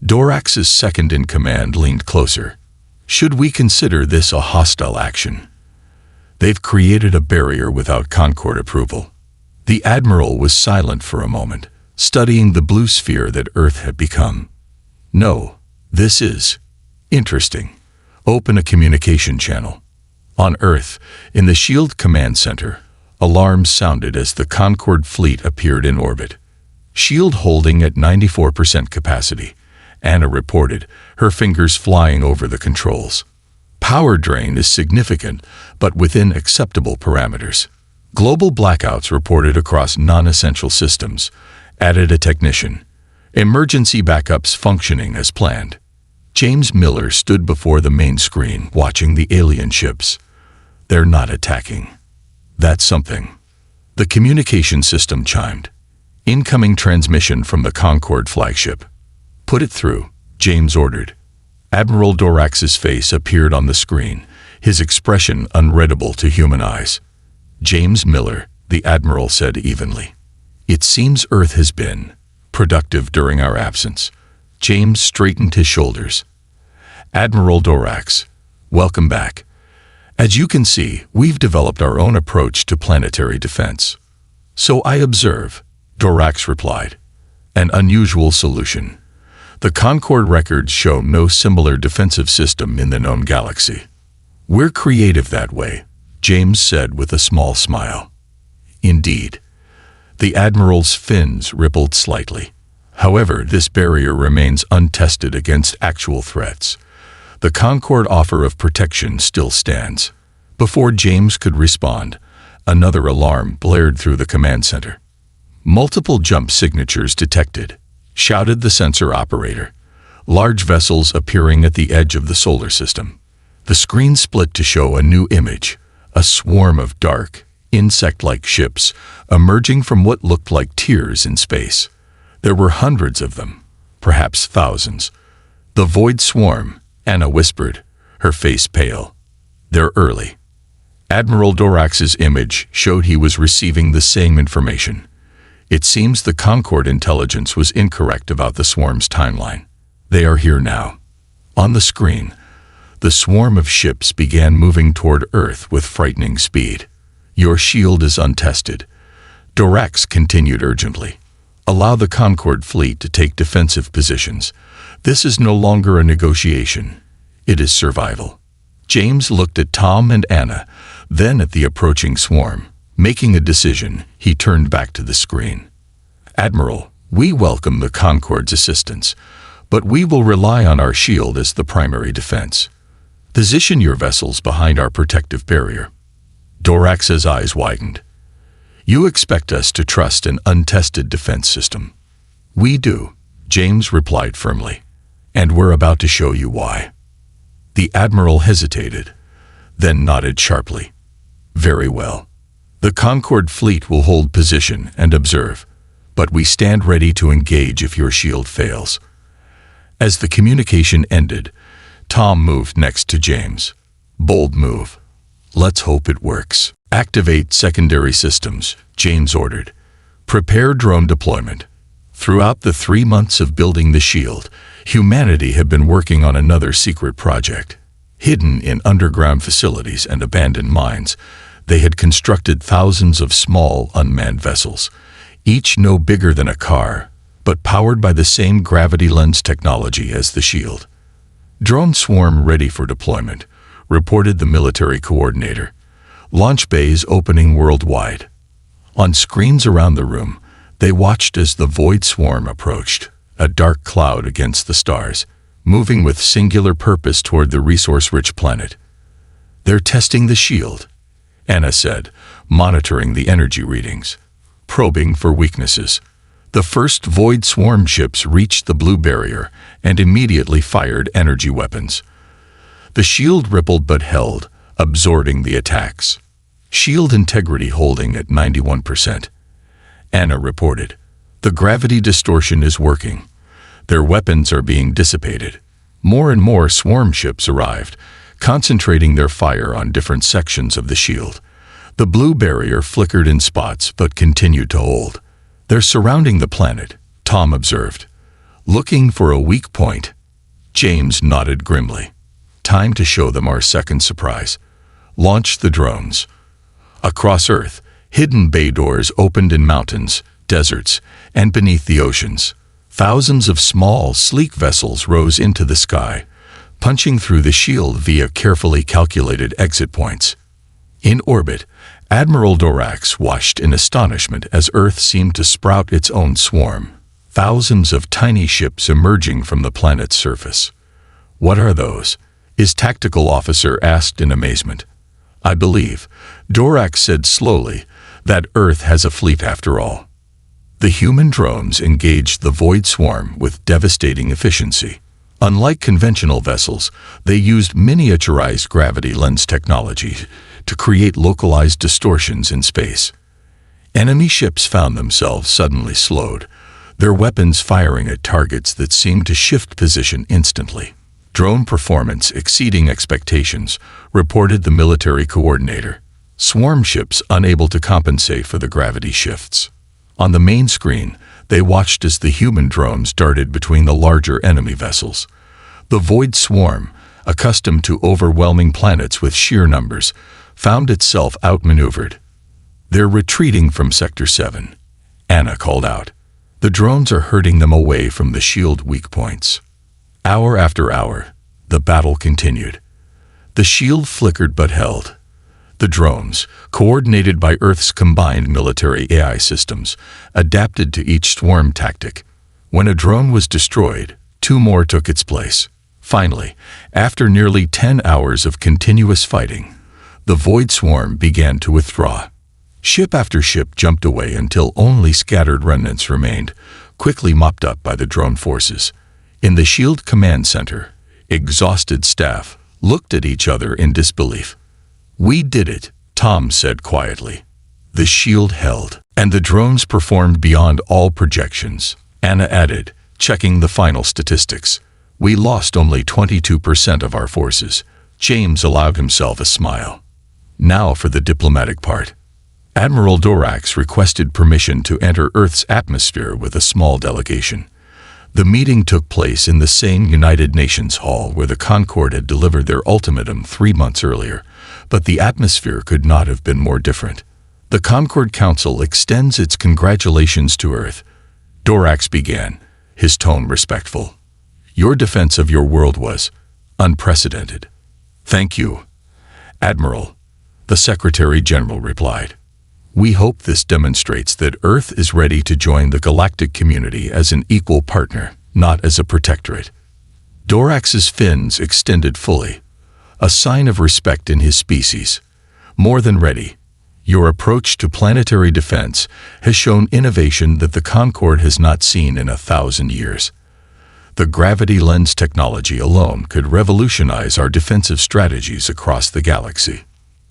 Dorax's second-in-command leaned closer. Should we consider this a hostile action? They've created a barrier without Concorde approval. The Admiral was silent for a moment, studying the blue sphere that Earth had become. No, this is interesting. Open a communication channel. On Earth, in the SHIELD command center, alarms sounded as the Concorde fleet appeared in orbit. SHIELD holding at 94% capacity, Anna reported, her fingers flying over the controls. Power drain is significant, but within acceptable parameters. Global blackouts reported across non-essential systems, added a technician. Emergency backups functioning as planned. James Miller stood before the main screen, watching the alien ships. They're not attacking. That's something. The communication system chimed. Incoming transmission from the Concorde flagship. Put it through, James ordered. Admiral Dorax's face appeared on the screen, his expression unreadable to human eyes. James Miller, the Admiral said evenly. It seems Earth has been productive during our absence. James straightened his shoulders. Admiral Dorax, welcome back. As you can see, we've developed our own approach to planetary defense. So I observe, Dorax replied. An unusual solution. The Concorde records show no similar defensive system in the known galaxy. We're creative that way, James said with a small smile. Indeed. The Admiral's fins rippled slightly. However, this barrier remains untested against actual threats. The Concorde offer of protection still stands. Before James could respond, another alarm blared through the command center. Multiple jump signatures detected, shouted the sensor operator. Large vessels appearing at the edge of the solar system. The screen split to show a new image, a swarm of dark, insect-like ships emerging from what looked like tears in space. There were hundreds of them, perhaps thousands. The void swarm, Anna whispered, her face pale. They're early. Admiral Dorax's image showed he was receiving the same information. It seems the Concorde intelligence was incorrect about the swarm's timeline. They are here now. On the screen, the swarm of ships began moving toward Earth with frightening speed. Your shield is untested. Dorax continued urgently. Allow the Concorde fleet to take defensive positions. This is no longer a negotiation. It is survival. James looked at Tom and Anna, then at the approaching swarm. Making a decision, he turned back to the screen. Admiral, we welcome the Concorde's assistance, but we will rely on our shield as the primary defense. Position your vessels behind our protective barrier. Dorax's eyes widened. You expect us to trust an untested defense system. We do, James replied firmly, and we're about to show you why. The Admiral hesitated, then nodded sharply. Very well. The Concorde fleet will hold position and observe, but we stand ready to engage if your shield fails. As the communication ended, Tom moved next to James. Bold move. Let's hope it works. Activate secondary systems, James ordered. Prepare drone deployment. Throughout the 3 months of building the shield, humanity had been working on another secret project. Hidden in underground facilities and abandoned mines, they had constructed thousands of small, unmanned vessels, each no bigger than a car, but powered by the same gravity lens technology as the shield. Drone swarm ready for deployment, reported the military coordinator. Launch bays opening worldwide. On screens around the room, they watched as the void swarm approached, a dark cloud against the stars, moving with singular purpose toward the resource-rich planet. They're testing the shield, Anna said, monitoring the energy readings, probing for weaknesses. The first void swarm ships reached the blue barrier and immediately fired energy weapons. The shield rippled but held, absorbing the attacks. Shield integrity holding at 91%. Anna reported. The gravity distortion is working. Their weapons are being dissipated. More and more swarm ships arrived, concentrating their fire on different sections of the shield. The blue barrier flickered in spots but continued to hold. They're surrounding the planet, Tom observed. Looking for a weak point. James nodded grimly. Time to show them our second surprise. Launch the drones. Across Earth, hidden bay doors opened in mountains, deserts, and beneath the oceans. Thousands of small, sleek vessels rose into the sky, punching through the shield via carefully calculated exit points. In orbit, Admiral Dorax watched in astonishment as Earth seemed to sprout its own swarm. Thousands of tiny ships emerging from the planet's surface. What are those? His tactical officer asked in amazement. I believe, Dorax said slowly, that Earth has a fleet after all. The human drones engaged the void swarm with devastating efficiency. Unlike conventional vessels, they used miniaturized gravity lens technology to create localized distortions in space. Enemy ships found themselves suddenly slowed, their weapons firing at targets that seemed to shift position instantly. Drone performance exceeding expectations, reported the military coordinator. Swarm ships unable to compensate for the gravity shifts. On the main screen, they watched as the human drones darted between the larger enemy vessels. The void swarm, accustomed to overwhelming planets with sheer numbers, found itself outmaneuvered. They're retreating from Sector 7, Anna called out. The drones are herding them away from the shield weak points. Hour after hour, the battle continued. The shield flickered but held. The drones, coordinated by Earth's combined military AI systems, adapted to each swarm tactic. When a drone was destroyed, 2 more took its place. Finally, after nearly 10 hours of continuous fighting, the void swarm began to withdraw. Ship after ship jumped away until only scattered remnants remained, quickly mopped up by the drone forces. In the shield command center, exhausted staff looked at each other in disbelief. We did it, Tom said quietly. The shield held, and the drones performed beyond all projections, Anna added, checking the final statistics. We lost only 22% of our forces. James allowed himself a smile. Now for the diplomatic part. Admiral Dorax requested permission to enter Earth's atmosphere with a small delegation. The meeting took place in the same United Nations hall where the Concorde had delivered their ultimatum 3 months earlier, but the atmosphere could not have been more different. The Concord Council extends its congratulations to Earth. Dorax began, his tone respectful. Your defense of your world was unprecedented. Thank you, Admiral, the Secretary General replied. We hope this demonstrates that Earth is ready to join the galactic community as an equal partner, not as a protectorate. Dorax's fins extended fully, a sign of respect in his species. More than ready. Your approach to planetary defense has shown innovation that the Concord has not seen in 1,000 years. The gravity lens technology alone could revolutionize our defensive strategies across the galaxy.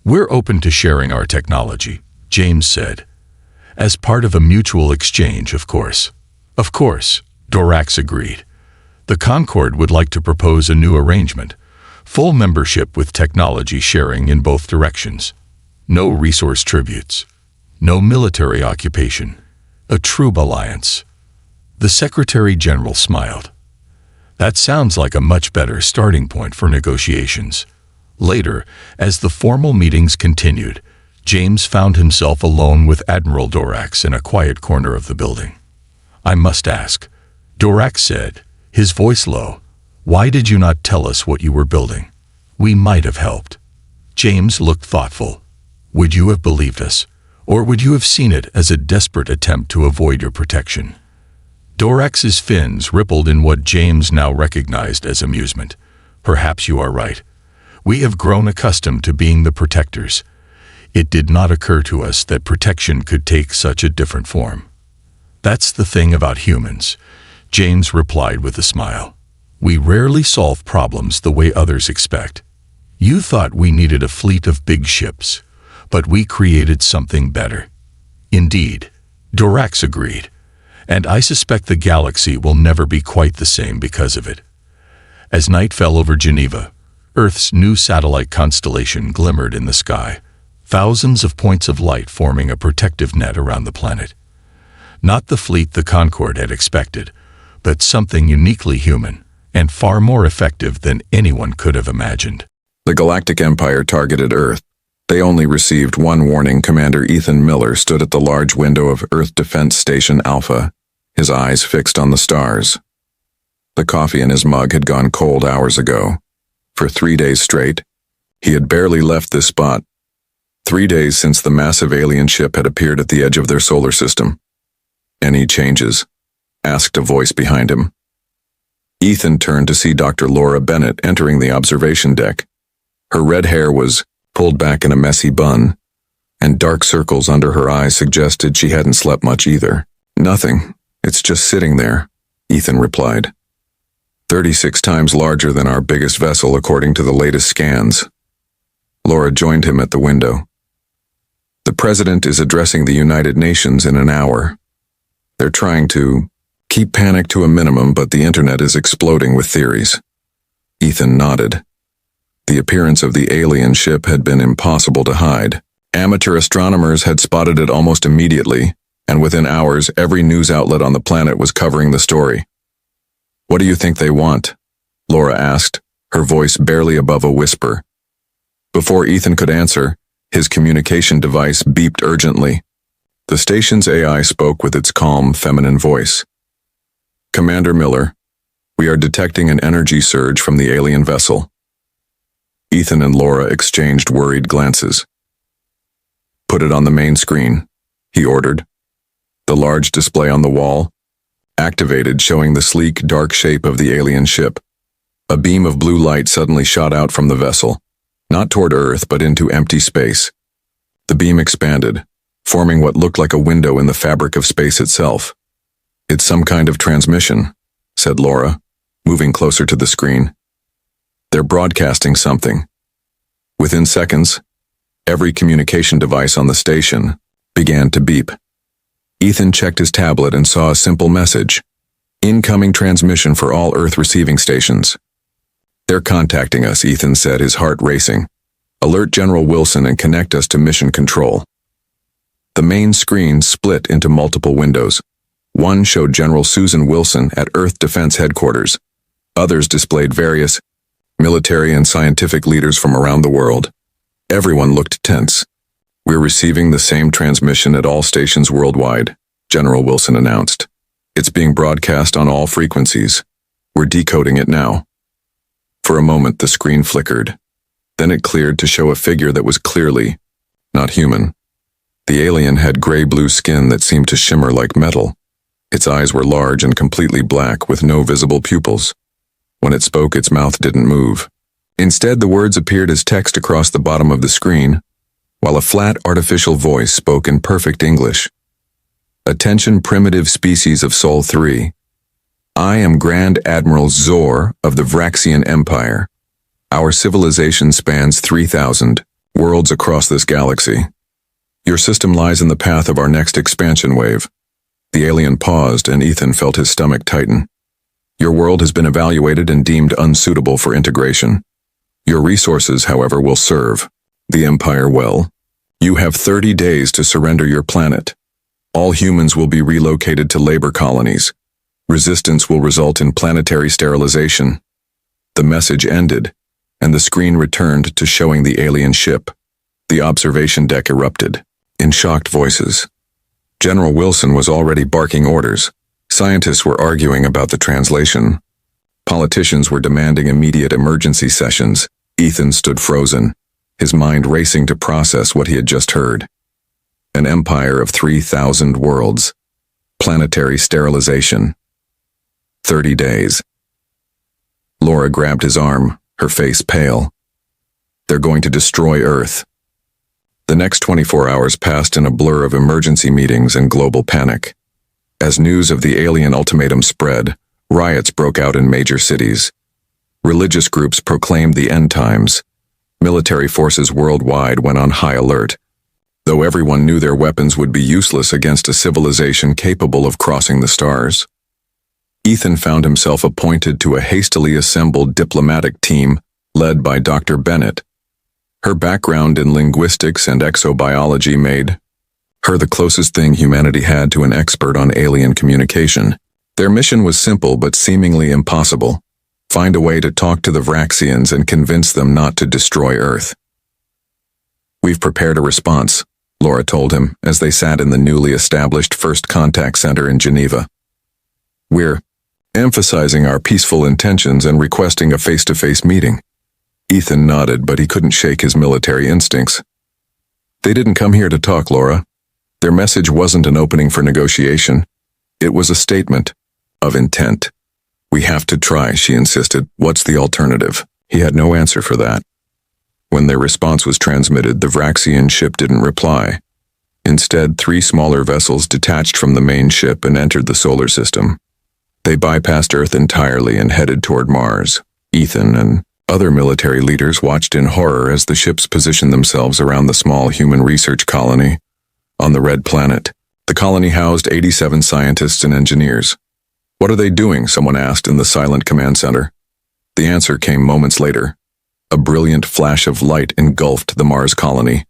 We're open to sharing our technology, James said. As part of a mutual exchange, of course. Of course, Dorax agreed. The Concord would like to propose a new arrangement, full membership with technology sharing in both directions. No resource tributes. No military occupation. A true alliance. The Secretary General smiled. That sounds like a much better starting point for negotiations. Later, as the formal meetings continued, James found himself alone with Admiral Dorax in a quiet corner of the building. I must ask, Dorax said, his voice low, why did you not tell us what you were building? We might have helped. James looked thoughtful. Would you have believed us, or would you have seen it as a desperate attempt to avoid your protection? Dorax's fins rippled in what James now recognized as amusement. Perhaps you are right. We have grown accustomed to being the protectors. It did not occur to us that protection could take such a different form. That's the thing about humans, James replied with a smile. We rarely solve problems the way others expect. You thought we needed a fleet of big ships, but we created something better. Indeed, Dorax agreed, and I suspect the galaxy will never be quite the same because of it. As night fell over Geneva, Earth's new satellite constellation glimmered in the sky, thousands of points of light forming a protective net around the planet. Not the fleet the Concord had expected, but something uniquely human and far more effective than anyone could have imagined. The Galactic Empire targeted Earth. They only received one warning. Commander Ethan Miller stood at the large window of Earth Defense Station Alpha, his eyes fixed on the stars. The coffee in his mug had gone cold hours ago. For 3 days straight, he had barely left this spot. 3 days since the massive alien ship had appeared at the edge of their solar system. Any changes? Asked a voice behind him. Ethan turned to see Dr. Laura Bennett entering the observation deck. Her red hair was pulled back in a messy bun, and dark circles under her eyes suggested she hadn't slept much either. Nothing. It's just sitting there, Ethan replied. 36 times larger than our biggest vessel according to the latest scans. Laura joined him at the window. The president is addressing the United Nations in an hour. They're trying to keep panic to a minimum, but the internet is exploding with theories. Ethan nodded. The appearance of the alien ship had been impossible to hide. Amateur astronomers had spotted it almost immediately, and within hours every news outlet on the planet was covering the story. What do you think they want? Laura asked, her voice barely above a whisper. Before Ethan could answer, his communication device beeped urgently. The station's AI spoke with its calm, feminine voice. Commander Miller, we are detecting an energy surge from the alien vessel. Ethan and Laura exchanged worried glances. Put it on the main screen, he ordered. The large display on the wall activated, showing the sleek, dark shape of the alien ship. A beam of blue light suddenly shot out from the vessel, not toward Earth but into empty space. The beam expanded, forming what looked like a window in the fabric of space itself. It's some kind of transmission, said Laura, moving closer to the screen. They're broadcasting something. Within seconds, every communication device on the station began to beep. Ethan checked his tablet and saw a simple message. Incoming transmission for all Earth receiving stations. They're contacting us, Ethan said, his heart racing. Alert General Wilson and connect us to mission control. The main screen split into multiple windows. One showed General Susan Wilson at Earth Defense Headquarters. Others displayed various military and scientific leaders from around the world. Everyone looked tense. "We're receiving the same transmission at all stations worldwide," General Wilson announced. "It's being broadcast on all frequencies. We're decoding it now." For a moment the screen flickered. Then it cleared to show a figure that was clearly not human. The alien had gray-blue skin that seemed to shimmer like metal. Its eyes were large and completely black with no visible pupils. When it spoke, its mouth didn't move. Instead, the words appeared as text across the bottom of the screen, while a flat artificial voice spoke in perfect English. "Attention primitive species of Sol 3. I am Grand Admiral Zor of the Vraxian Empire. Our civilization spans 3,000 worlds across this galaxy. Your system lies in the path of our next expansion wave." The alien paused, and Ethan felt his stomach tighten. "Your world has been evaluated and deemed unsuitable for integration. Your resources, however, will serve the Empire well. You have 30 days to surrender your planet. All humans will be relocated to labor colonies. Resistance will result in planetary sterilization." The message ended, and the screen returned to showing the alien ship. The observation deck erupted in shocked voices. General Wilson was already barking orders. Scientists were arguing about the translation. Politicians were demanding immediate emergency sessions. Ethan stood frozen, his mind racing to process what he had just heard. An empire of 3,000 worlds. Planetary sterilization. 30 days. Laura grabbed his arm, her face pale. "They're going to destroy Earth." The next 24 hours passed in a blur of emergency meetings and global panic. As news of the alien ultimatum spread, riots broke out in major cities. Religious groups proclaimed the end times. Military forces worldwide went on high alert, though everyone knew their weapons would be useless against a civilization capable of crossing the stars. Ethan found himself appointed to a hastily assembled diplomatic team led by Dr. Bennett. Her background in linguistics and exobiology made her the closest thing humanity had to an expert on alien communication. Their mission was simple but seemingly impossible: find a way to talk to the Vraxians and convince them not to destroy Earth. "We've prepared a response," Laura told him as they sat in the newly established First Contact Center in Geneva. "We're emphasizing our peaceful intentions and requesting a face-to-face meeting." Ethan nodded, but he couldn't shake his military instincts. "They didn't come here to talk, Laura. Their message wasn't an opening for negotiation. It was a statement of intent." "We have to try," she insisted. "What's the alternative?" He had no answer for that. When their response was transmitted, the Vraxian ship didn't reply. Instead, 3 smaller vessels detached from the main ship and entered the solar system. They bypassed Earth entirely and headed toward Mars. Ethan and other military leaders watched in horror as the ships positioned themselves around the small human research colony on the Red Planet. The colony housed 87 scientists and engineers. "What are they doing?" someone asked in the silent command center. The answer came moments later. A brilliant flash of light engulfed the Mars colony.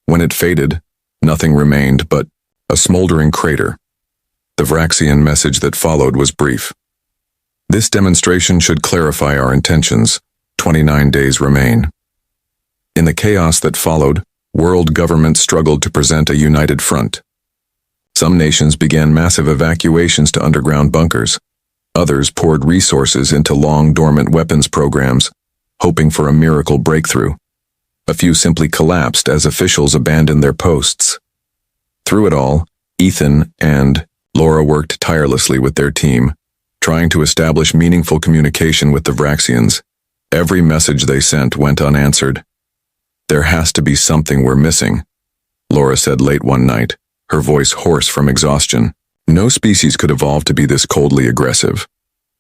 When it faded, nothing remained but a smoldering crater. The Vraxian message that followed was brief. "This demonstration should clarify our intentions. 29 days remain." In the chaos that followed, world governments struggled to present a united front. Some nations began massive evacuations to underground bunkers. Others poured resources into long-dormant weapons programs, hoping for a miracle breakthrough. A few simply collapsed as officials abandoned their posts. Through it all, Ethan and Laura worked tirelessly with their team, trying to establish meaningful communication with the Vraxians. Every message they sent went unanswered. "There has to be something we're missing," Laura said late one night, her voice hoarse from exhaustion. No species could evolve to be this coldly aggressive.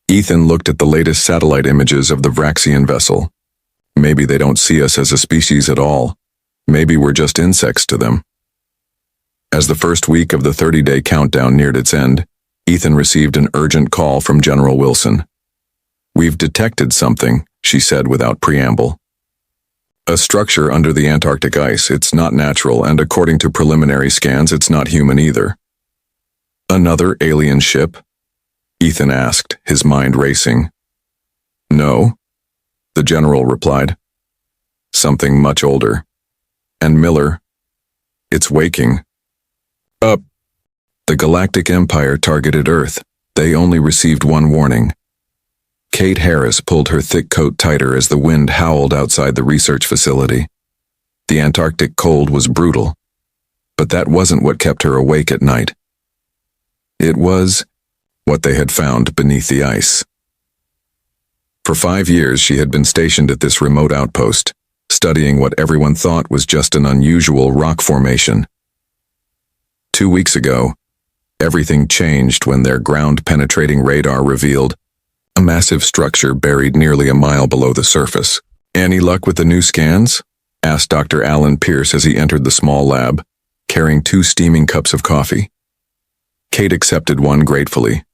Ethan looked at the latest satellite images of the Vraxian vessel. Maybe they don't see us as a species at all. Maybe we're just insects to them. As the first week of the 30-day countdown neared its end, Ethan received an urgent call from General Wilson. "We've detected something," she said without preamble. "A structure under the Antarctic ice. It's not natural, and according to preliminary scans, it's not human either." "Another alien ship?" Ethan asked, his mind racing. "No," the general replied. "Something much older. And Miller, It's waking up. The Galactic Empire targeted Earth. They only received one warning. Kate Harris pulled her thick coat tighter as the wind howled outside the research facility. The Antarctic cold was brutal, but that wasn't what kept her awake at night. It was what they had found beneath the ice. For 5 years she had been stationed at this remote outpost, studying what everyone thought was just an unusual rock formation. 2 weeks ago, everything changed when their ground-penetrating radar revealed a massive structure buried nearly a mile below the surface. "Any luck with the new scans?" asked Dr. Alan Pierce as he entered the small lab, carrying 2 steaming cups of coffee. Kate accepted one gratefully.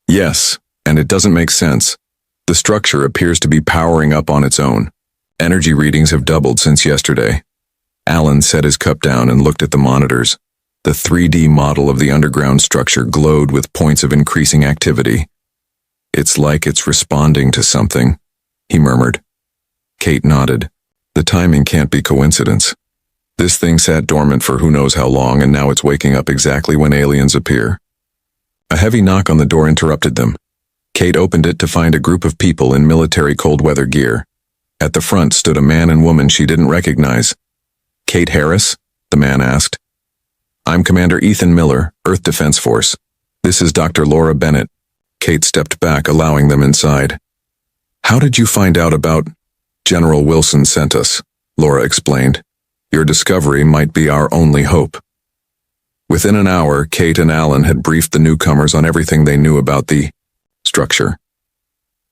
"Yes, and it doesn't make sense. The structure appears to be powering up on its own. Energy readings have doubled since yesterday." Alan set his cup down and looked at the monitors. The 3D model of the underground structure glowed with points of increasing activity. "It's like it's responding to something," he murmured. Kate nodded. "The timing can't be coincidence. This thing sat dormant for who knows how long, and now it's waking up exactly when aliens appear." A heavy knock on the door interrupted them. Kate opened it to find a group of people in military cold-weather gear. At the front stood a man and woman she didn't recognize. "Kate Harris?" the man asked. "I'm Commander Ethan Miller, Earth Defense Force. This is Dr. Laura Bennett." Kate stepped back, allowing them inside. "How did you find out about—" "General Wilson sent us," Laura explained. "Your discovery might be our only hope." Within an hour, Kate and Alan had briefed the newcomers on everything they knew about the structure.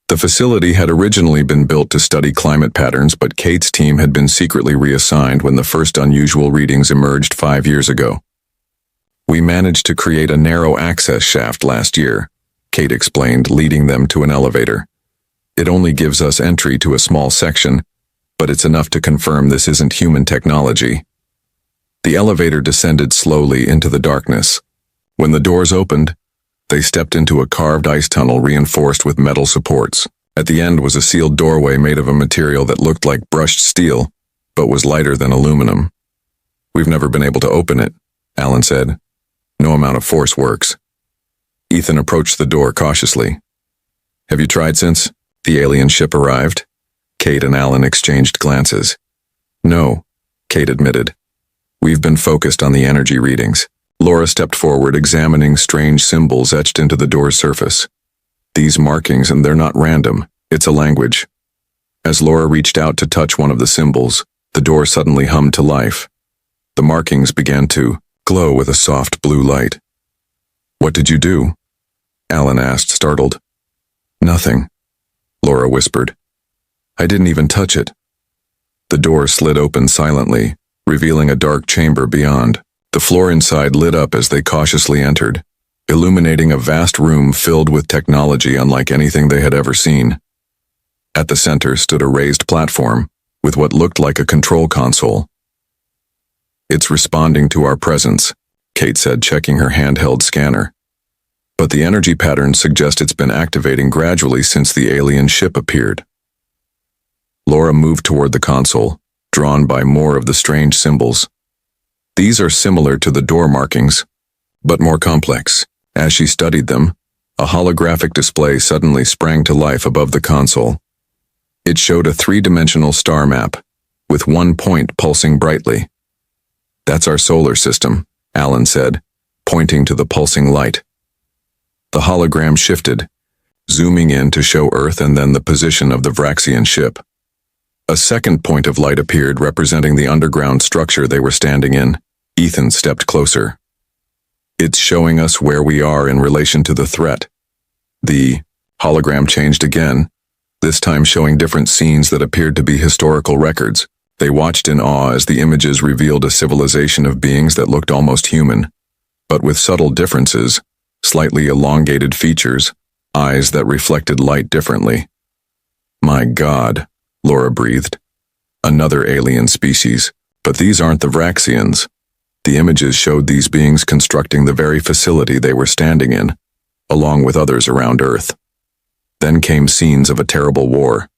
The facility had originally been built to study climate patterns, but Kate's team had been secretly reassigned when the first unusual readings emerged 5 years ago. "We managed to create a narrow access shaft last year," Kate explained, leading them to an elevator. "It only gives us entry to a small section, but it's enough to confirm this isn't human technology." The elevator descended slowly into the darkness. When the doors opened, they stepped into a carved ice tunnel reinforced with metal supports. At the end was a sealed doorway made of a material that looked like brushed steel, but was lighter than aluminum. "We've never been able to open it," Alan said. "No amount of force works." Ethan approached the door cautiously. "Have you tried since the alien ship arrived?" Kate and Alan exchanged glances. "No," Kate admitted. "We've been focused on the energy readings." Laura stepped forward, examining strange symbols etched into the door's surface. "These markings, and they're not random. It's a language." As Laura reached out to touch one of the symbols, the door suddenly hummed to life. The markings began to glow with a soft blue light. "What did you do?" Alan asked, startled. "Nothing," Laura whispered. "I didn't even touch it." The door slid open silently, revealing a dark chamber beyond. The floor inside lit up as they cautiously entered, illuminating a vast room filled with technology unlike anything they had ever seen. At the center stood a raised platform with what looked like a control console. "It's responding to our presence," Kate said, checking her handheld scanner. "But the energy patterns suggest it's been activating gradually since the alien ship appeared." Laura moved toward the console, drawn by more of the strange symbols. "These are similar to the door markings, but more complex." As she studied them, a holographic display suddenly sprang to life above the console. It showed a 3-dimensional star map, with one point pulsing brightly. "That's our solar system," Alan said, pointing to the pulsing light. The hologram shifted, zooming in to show Earth and then the position of the Vraxian ship. A second point of light appeared, representing the underground structure they were standing in. Ethan stepped closer. "It's showing us where we are in relation to the threat." The hologram changed again, this time showing different scenes that appeared to be historical records. They watched in awe as the images revealed a civilization of beings that looked almost human, but with subtle differences, slightly elongated features, eyes that reflected light differently. "My God," Laura breathed. "Another alien species. But these aren't the Vraxians." The images showed these beings constructing the very facility they were standing in, along with others around Earth. Then came scenes of a terrible war.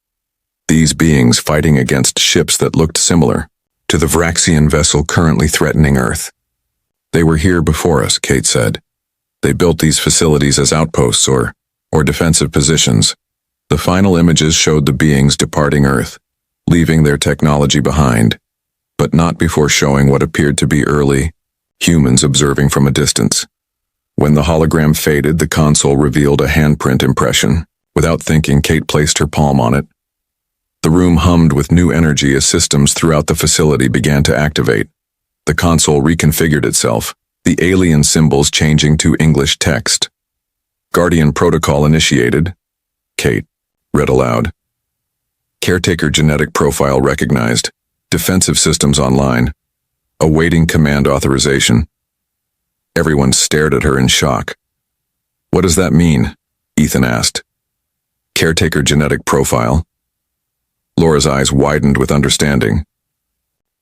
These beings fighting against ships that looked similar. to the Vraxian vessel currently threatening Earth. They were here before us, Kate said. They built these facilities as outposts or defensive positions. The final images showed the beings departing Earth, leaving their technology behind, but not before showing what appeared to be early humans observing from a distance. When the hologram faded, the console revealed a handprint impression. Without thinking, Kate placed her palm on it. The room hummed with new energy as systems throughout the facility began to activate. The console reconfigured itself, the alien symbols changing to English text. Guardian protocol initiated. Kate read aloud. Caretaker genetic profile recognized. Defensive systems online. Awaiting command authorization. Everyone stared at her in shock. What does that mean? Ethan asked. Caretaker genetic profile. Laura's eyes widened with understanding.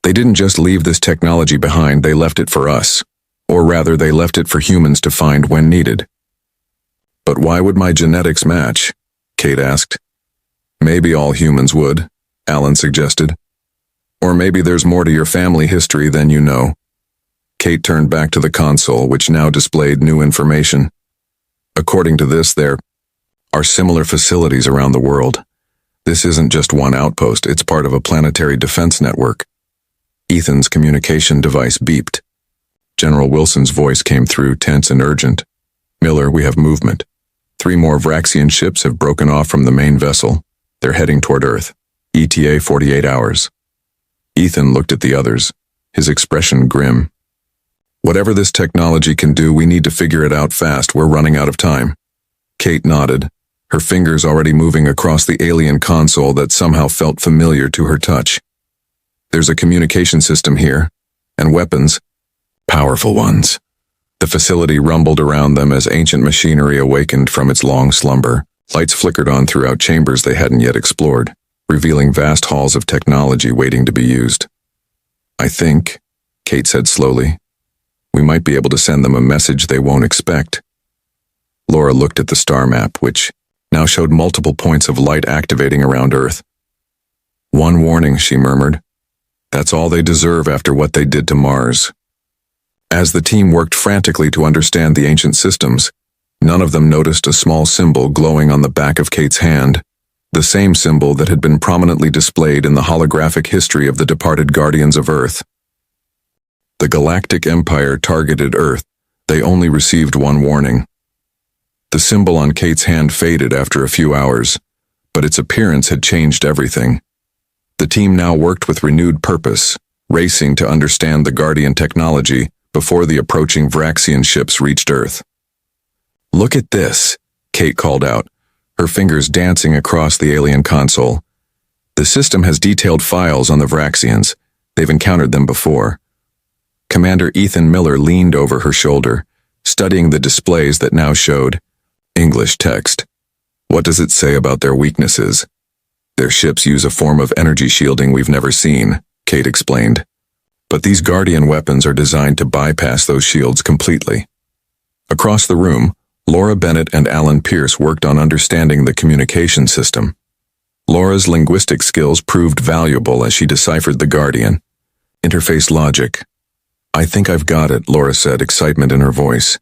They didn't just leave this technology behind, they left it for us. Or rather, they left it for humans to find when needed. But why would my genetics match? Kate asked. Maybe all humans would, Alan suggested. Or maybe there's more to your family history than you know. Kate turned back to the console, which now displayed new information. According to this, there are similar facilities around the world. This isn't just one outpost, it's part of a planetary defense network. Ethan's communication device beeped. General Wilson's voice came through, tense and urgent. Miller, we have movement. 3 more Vraxian ships have broken off from the main vessel. They're heading toward Earth. ETA 48 hours. Ethan looked at the others, his expression grim. Whatever this technology can do, we need to figure it out fast. We're running out of time. Kate nodded, her fingers already moving across the alien console that somehow felt familiar to her touch. There's a communication system here, and weapons. Powerful ones. The facility rumbled around them as ancient machinery awakened from its long slumber. Lights flickered on throughout chambers they hadn't yet explored, revealing vast halls of technology waiting to be used. I think, Kate said slowly, we might be able to send them a message they won't expect. Laura looked at the star map, which now showed multiple points of light activating around Earth. One warning, she murmured. That's all they deserve after what they did to Mars. As the team worked frantically to understand the ancient systems, none of them noticed a small symbol glowing on the back of Kate's hand, the same symbol that had been prominently displayed in the holographic history of the departed Guardians of Earth. The Galactic Empire targeted Earth. They only received one warning. The symbol on Kate's hand faded after a few hours, but its appearance had changed everything. The team now worked with renewed purpose, racing to understand the Guardian technology before the approaching Vraxian ships reached Earth. Look at this, Kate called out, her fingers dancing across the alien console. The system has detailed files on the Vraxians. They've encountered them before. Commander Ethan Miller leaned over her shoulder, studying the displays that now showed English text. What does it say about their weaknesses? Their ships use a form of energy shielding we've never seen, Kate explained. But these Guardian weapons are designed to bypass those shields completely. Across the room, Laura Bennett and Alan Pierce worked on understanding the communication system. Laura's linguistic skills proved valuable as she deciphered the Guardian. Interface logic. I think I've got it, Laura said, excitement in her voice.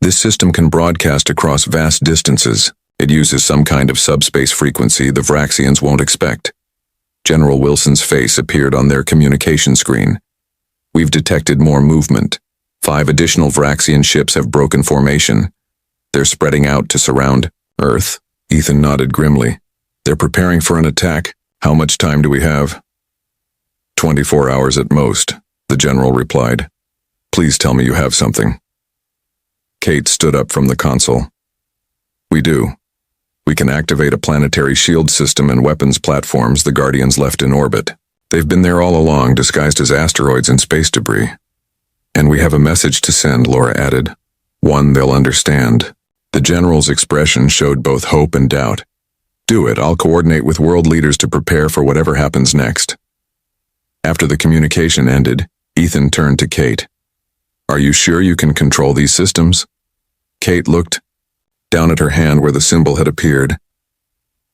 This system can broadcast across vast distances. It uses some kind of subspace frequency the Vraxians won't expect. General Wilson's face appeared on their communication screen. We've detected more movement. 5 additional Vraxian ships have broken formation. They're spreading out to surround Earth. Ethan nodded grimly. They're preparing for an attack. How much time do we have? 24 hours at most, the general replied. Please tell me you have something. Kate stood up from the console. We do. We can activate a planetary shield system and weapons platforms the Guardians left in orbit. They've been there all along, disguised as asteroids and space debris. And we have a message to send, Laura added. One they'll understand. The general's expression showed both hope and doubt. Do it. I'll coordinate with world leaders to prepare for whatever happens next. After the communication ended, Ethan turned to Kate. Are you sure you can control these systems? Kate looked down at her hand where the symbol had appeared.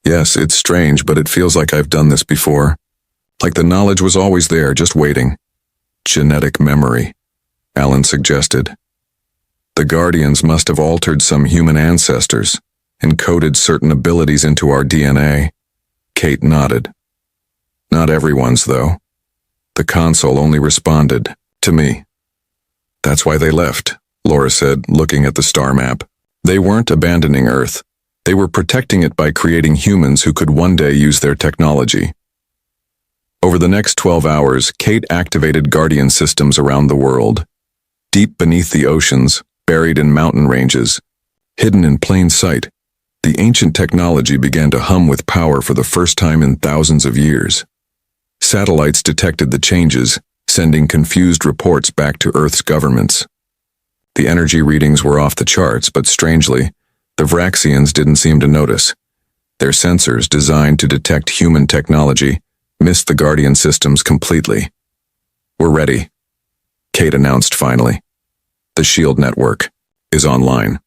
Yes, it's strange, but it feels like I've done this before. Like the knowledge was always there, just waiting. Genetic memory, Alan suggested. The Guardians must have altered some human ancestors, encoded certain abilities into our DNA. Kate nodded. Not everyone's, though. The console only responded to me. That's why they left, Laura said, looking at the star map. They weren't abandoning Earth. They were protecting it by creating humans who could one day use their technology. Over the next 12 hours, Kate activated Guardian systems around the world. Deep beneath the oceans, buried in mountain ranges, hidden in plain sight, the ancient technology began to hum with power for the first time in thousands of years. Satellites detected the changes, sending confused reports back to Earth's governments. The energy readings were off the charts, but strangely, the Vraxians didn't seem to notice. Their sensors, designed to detect human technology, missed the Guardian systems completely. We're ready, Kate announced finally. The SHIELD network is online.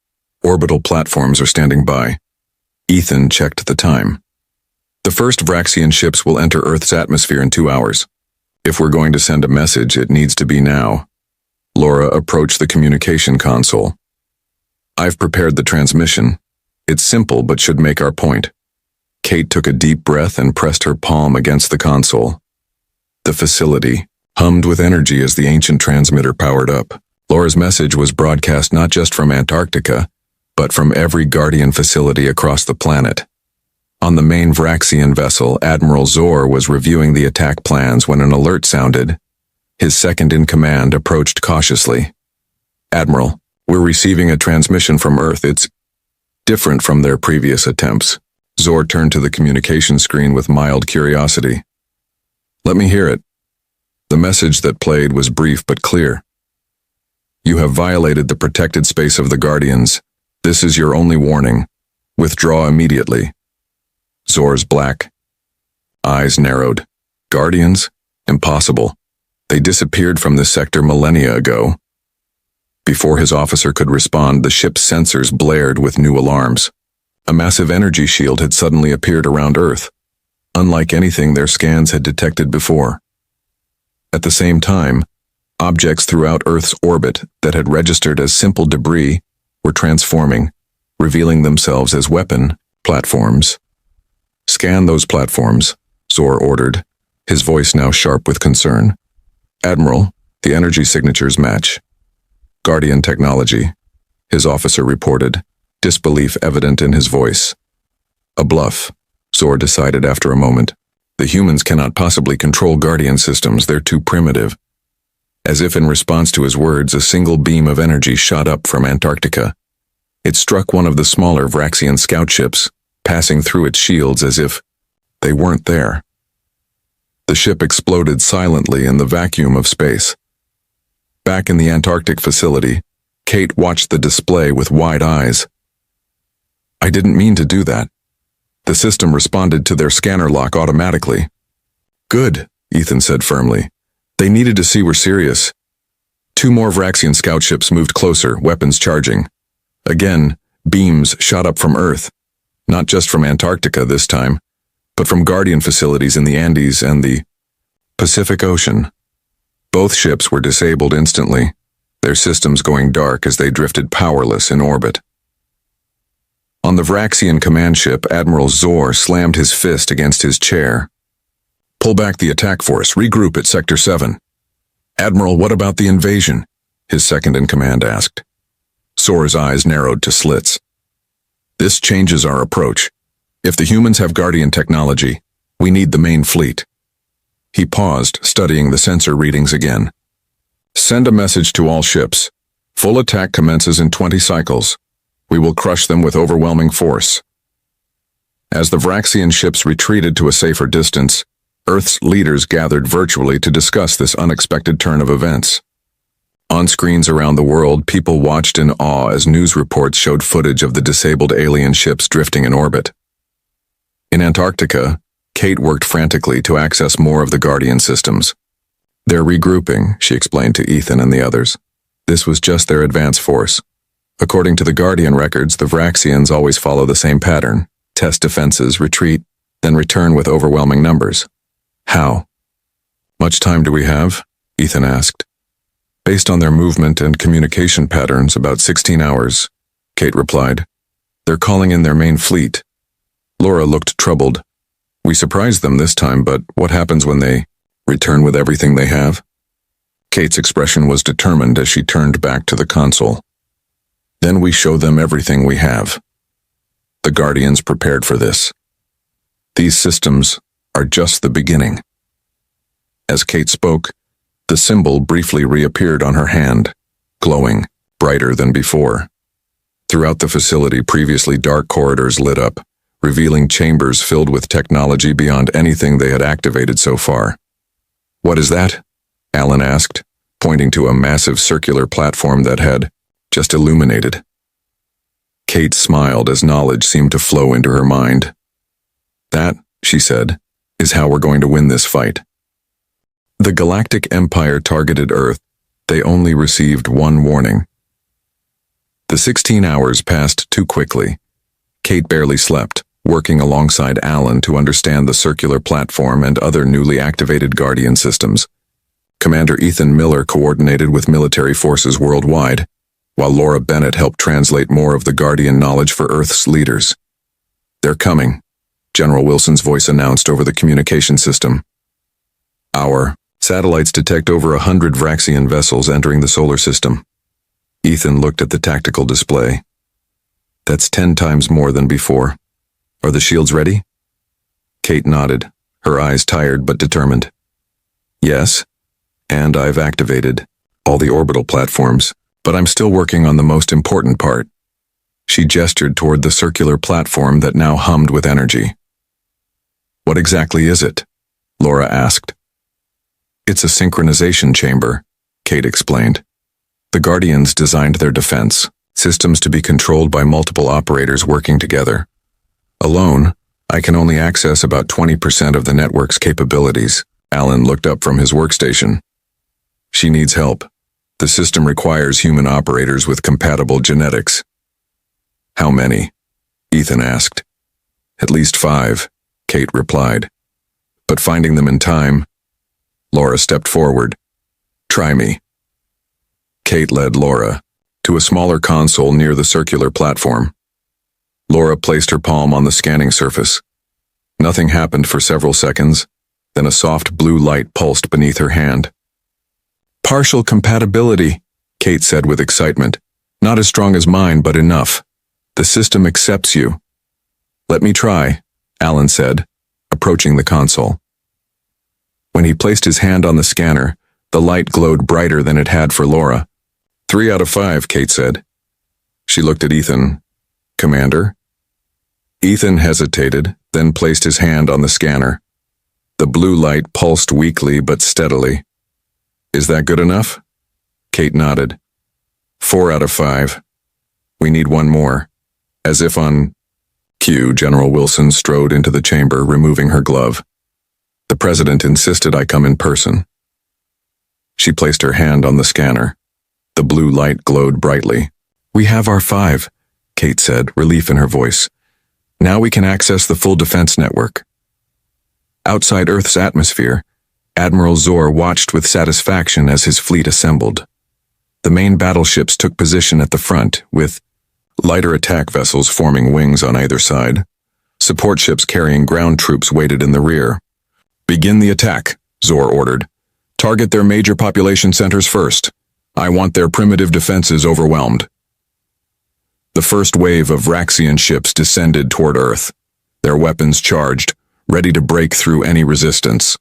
Orbital platforms are standing by. Ethan checked the time. The first Vraxian ships will enter Earth's atmosphere in 2 hours. If we're going to send a message, it needs to be now. Laura approached the communication console. I've prepared the transmission. It's simple but should make our point. Kate took a deep breath and pressed her palm against the console. The facility hummed with energy as the ancient transmitter powered up. Laura's message was broadcast not just from Antarctica, but from every Guardian facility across the planet. On the main Vraxian vessel, Admiral Zor was reviewing the attack plans when an alert sounded. His second-in-command approached cautiously. Admiral, we're receiving a transmission from Earth. It's different from their previous attempts. Zor turned to the communication screen with mild curiosity. Let me hear it. The message that played was brief but clear. You have violated the protected space of the Guardians. This is your only warning. Withdraw immediately. Zor's black eyes narrowed. Guardians? Impossible. They disappeared from this sector millennia ago. Before his officer could respond, the ship's sensors blared with new alarms. A massive energy shield had suddenly appeared around Earth, unlike anything their scans had detected before. At the same time, objects throughout Earth's orbit that had registered as simple debris were transforming, revealing themselves as weapon platforms. Scan those platforms, Zor ordered, his voice now sharp with concern. Admiral, the energy signatures match. Guardian technology, his officer reported, disbelief evident in his voice. A bluff, Zor decided after a moment. The humans cannot possibly control Guardian systems, they're too primitive. As if in response to his words, a single beam of energy shot up from Antarctica. It struck one of the smaller Vraxian scout ships, passing through its shields as if they weren't there. The ship exploded silently in the vacuum of space. Back in the Antarctic facility, Kate watched the display with wide eyes. I didn't mean to do that. The system responded to their scanner lock automatically. Good, Ethan said firmly. They needed to see we're serious. 2 more Vraxian scout ships moved closer, weapons charging. Again, beams shot up from Earth. Not just from Antarctica this time, but from Guardian facilities in the Andes and the Pacific Ocean. Both ships were disabled instantly, their systems going dark as they drifted powerless in orbit. On the Vraxian command ship, Admiral Zor slammed his fist against his chair. Pull back the attack force, regroup at Sector 7. Admiral, what about the invasion? His second-in-command asked. Zor's eyes narrowed to slits. This changes our approach. If the humans have Guardian technology, we need the main fleet. He paused, studying the sensor readings again. Send a message to all ships. Full attack commences in 20 cycles. We will crush them with overwhelming force. As the Vraxian ships retreated to a safer distance, Earth's leaders gathered virtually to discuss this unexpected turn of events. On screens around the world, people watched in awe as news reports showed footage of the disabled alien ships drifting in orbit. In Antarctica, Kate worked frantically to access more of the Guardian systems. They're regrouping, she explained to Ethan and the others. This was just their advance force. According to the Guardian records, the Vraxians always follow the same pattern. Test defenses, retreat, then return with overwhelming numbers. How? Much time do we have? Ethan asked. Based on their movement and communication patterns, about 16 hours, Kate replied. They're calling in their main fleet. Laura looked troubled. We surprised them this time, but what happens when they return with everything they have? Kate's expression was determined as she turned back to the console. Then we show them everything we have. The Guardians prepared for this. These systems are just the beginning. As Kate spoke, the symbol briefly reappeared on her hand, glowing, brighter than before. Throughout the facility, previously dark corridors lit up, revealing chambers filled with technology beyond anything they had activated so far. What is that? Alan asked, pointing to a massive circular platform that had just illuminated. Kate smiled as knowledge seemed to flow into her mind. That, she said, is how we're going to win this fight. The Galactic Empire targeted Earth. They only received one warning. The 16 hours passed too quickly. Kate barely slept, working alongside Alan to understand the circular platform and other newly activated Guardian systems. Commander Ethan Miller coordinated with military forces worldwide, while Laura Bennett helped translate more of the Guardian knowledge for Earth's leaders. They're coming, General Wilson's voice announced over the communication system. Our satellites detect over 100 Vraxian vessels entering the solar system. Ethan looked at the tactical display. That's 10 times more than before. Are the shields ready? Kate nodded, her eyes tired but determined. Yes, and I've activated all the orbital platforms, but I'm still working on the most important part. She gestured toward the circular platform that now hummed with energy. What exactly is it? Laura asked. It's a synchronization chamber, Kate explained. The Guardians designed their defense systems to be controlled by multiple operators working together. Alone, I can only access about 20% of the network's capabilities. Alan looked up from his workstation. She needs help. The system requires human operators with compatible genetics. How many? Ethan asked. At least 5, Kate replied. But finding them in time. Laura stepped forward. Try me. Kate led Laura to a smaller console near the circular platform. Laura placed her palm on the scanning surface. Nothing happened for several seconds, then a soft blue light pulsed beneath her hand. Partial compatibility, Kate said with excitement. Not as strong as mine, but enough. The system accepts you. Let me try, Alan said, approaching the console. When he placed his hand on the scanner, the light glowed brighter than it had for Laura. 3 out of 5, Kate said. She looked at Ethan. Commander? Ethan hesitated, then placed his hand on the scanner. The blue light pulsed weakly but steadily. Is that good enough? Kate nodded. 4 out of 5. We need one more. As if on cue, General Wilson strode into the chamber, removing her glove. The president insisted I come in person. She placed her hand on the scanner. The blue light glowed brightly. We have our 5, Kate said, relief in her voice. Now we can access the full defense network. Outside Earth's atmosphere, Admiral Zor watched with satisfaction as his fleet assembled. The main battleships took position at the front, with lighter attack vessels forming wings on either side. Support ships carrying ground troops waited in the rear. Begin the attack, Zor ordered. Target their major population centers first. I want their primitive defenses overwhelmed. The first wave of Vraxian ships descended toward Earth, their weapons charged, ready to break through any resistance.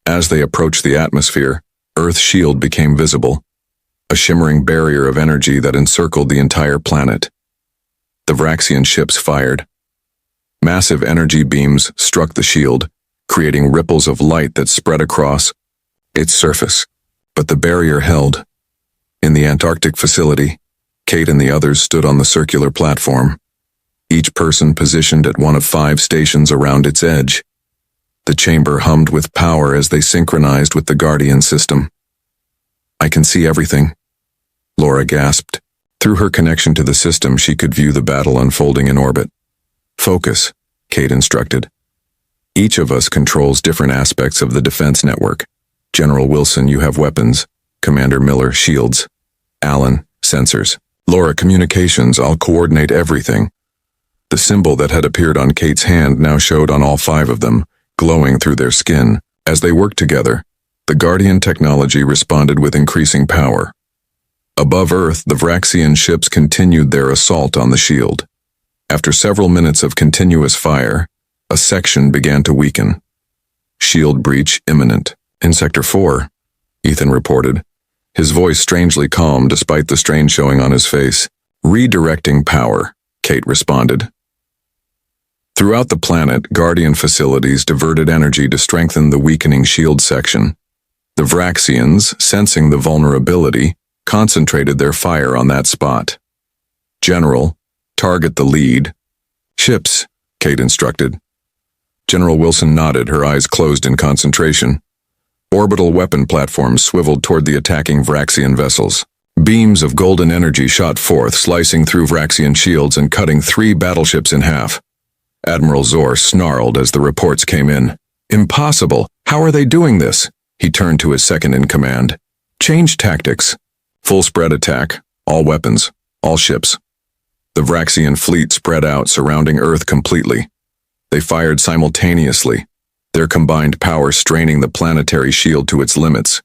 As they approached the atmosphere, Earth's shield became visible, a shimmering barrier of energy that encircled the entire planet. The Vraxian ships fired. Massive energy beams struck the shield, creating ripples of light that spread across its surface. But the barrier held. In the Antarctic facility, Kate and the others stood on the circular platform, each person positioned at one of 5 stations around its edge. The chamber hummed with power as they synchronized with the Guardian system. I can see everything, Laura gasped. Through her connection to the system, she could view the battle unfolding in orbit. Focus, Kate instructed. Each of us controls different aspects of the defense network. General Wilson, you have weapons. Commander Miller, shields. Allen, sensors. Laura, communications. I'll coordinate everything. The symbol that had appeared on Kate's hand now showed on all 5 of them, glowing through their skin. As they worked together, the Guardian technology responded with increasing power. Above Earth, the Vraxian ships continued their assault on the shield. After several minutes of continuous fire, a section began to weaken. Shield breach imminent. In Sector 4, Ethan reported, his voice strangely calm despite the strain showing on his face. Redirecting power, Kate responded. Throughout the planet, Guardian facilities diverted energy to strengthen the weakening shield section. The Vraxians, sensing the vulnerability, concentrated their fire on that spot. General, target the lead. Ships, Kate instructed. General Wilson nodded, her eyes closed in concentration. Orbital weapon platforms swiveled toward the attacking Vraxian vessels. Beams of golden energy shot forth, slicing through Vraxian shields and cutting 3 battleships in half. Admiral Zor snarled as the reports came in. Impossible! How are they doing this? He turned to his second-in-command. Change tactics. Full spread attack. All weapons. All ships. The Vraxian fleet spread out, surrounding Earth completely. They fired simultaneously, their combined power straining the planetary shield to its limits.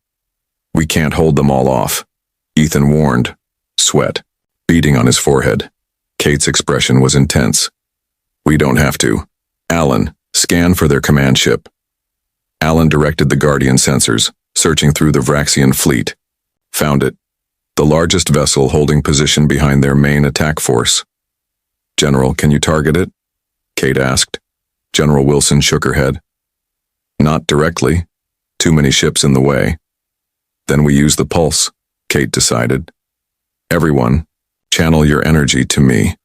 We can't hold them all off, Ethan warned, sweat beading on his forehead. Kate's expression was intense. We don't have to. Allen, scan for their command ship. Allen directed the Guardian sensors, searching through the Vraxian fleet. Found it. The largest vessel holding position behind their main attack force. General, can you target it? Kate asked. General Wilson shook her head. Not directly. Too many ships in the way. Then we use the pulse, Kate decided. Everyone, channel your energy to me.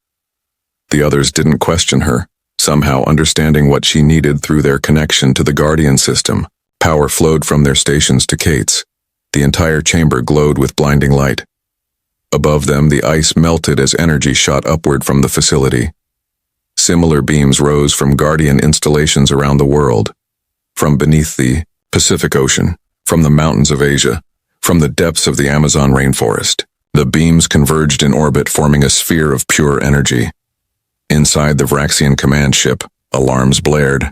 The others didn't question her, somehow understanding what she needed through their connection to the Guardian system. Power flowed from their stations to Kate's. The entire chamber glowed with blinding light. Above them, the ice melted as energy shot upward from the facility. Similar beams rose from Guardian installations around the world, from beneath the Pacific Ocean, from the mountains of Asia, from the depths of the Amazon rainforest. The beams converged in orbit, forming a sphere of pure energy. Inside the Vraxian command ship, alarms blared.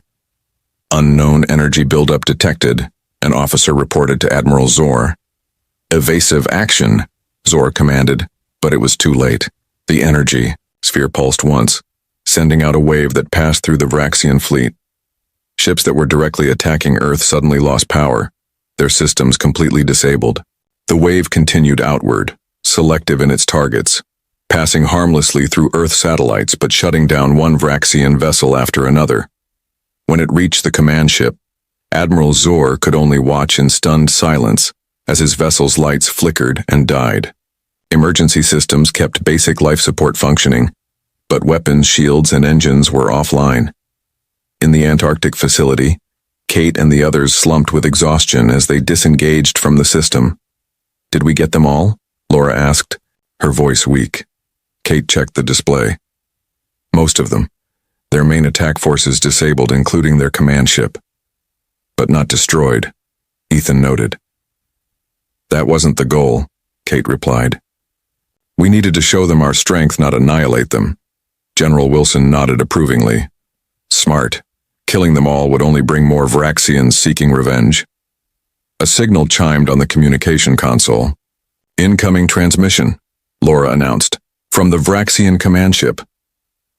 Unknown energy buildup detected, an officer reported to Admiral Zor. Evasive action, Zor commanded, but it was too late. The energy sphere pulsed once, sending out a wave that passed through the Vraxian fleet. Ships that were directly attacking Earth suddenly lost power, their systems completely disabled. The wave continued outward, selective in its targets, passing harmlessly through Earth satellites but shutting down one Vraxian vessel after another. When it reached the command ship, Admiral Zor could only watch in stunned silence as his vessel's lights flickered and died. Emergency systems kept basic life support functioning, but weapons, shields, and engines were offline. In the Antarctic facility, Kate and the others slumped with exhaustion as they disengaged from the system. Did we get them all? Laura asked, her voice weak. Kate checked the display. Most of them. Their main attack forces disabled, including their command ship. But not destroyed, Ethan noted. That wasn't the goal, Kate replied. We needed to show them our strength, not annihilate them. General Wilson nodded approvingly. Smart. Killing them all would only bring more Vraxians seeking revenge. A signal chimed on the communication console. Incoming transmission, Laura announced, from the Vraxian command ship.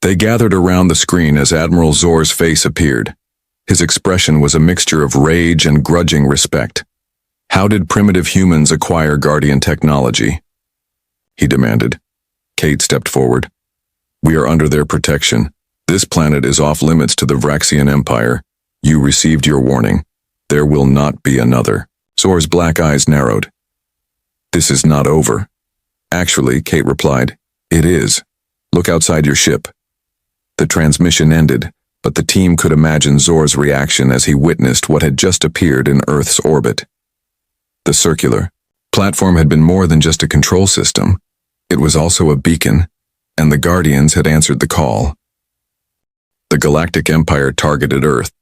They gathered around the screen as Admiral Zor's face appeared. His expression was a mixture of rage and grudging respect. How did primitive humans acquire Guardian technology? He demanded. Kate stepped forward. We are under their protection. This planet is off limits to the Vraxian Empire. You received your warning. There will not be another. Zor's black eyes narrowed. This is not over. Actually, Kate replied, it is. Look outside your ship. The transmission ended, but the team could imagine Zor's reaction as he witnessed what had just appeared in Earth's orbit. The circular platform had been more than just a control system. It was also a beacon, and the Guardians had answered the call. The Galactic Empire targeted Earth.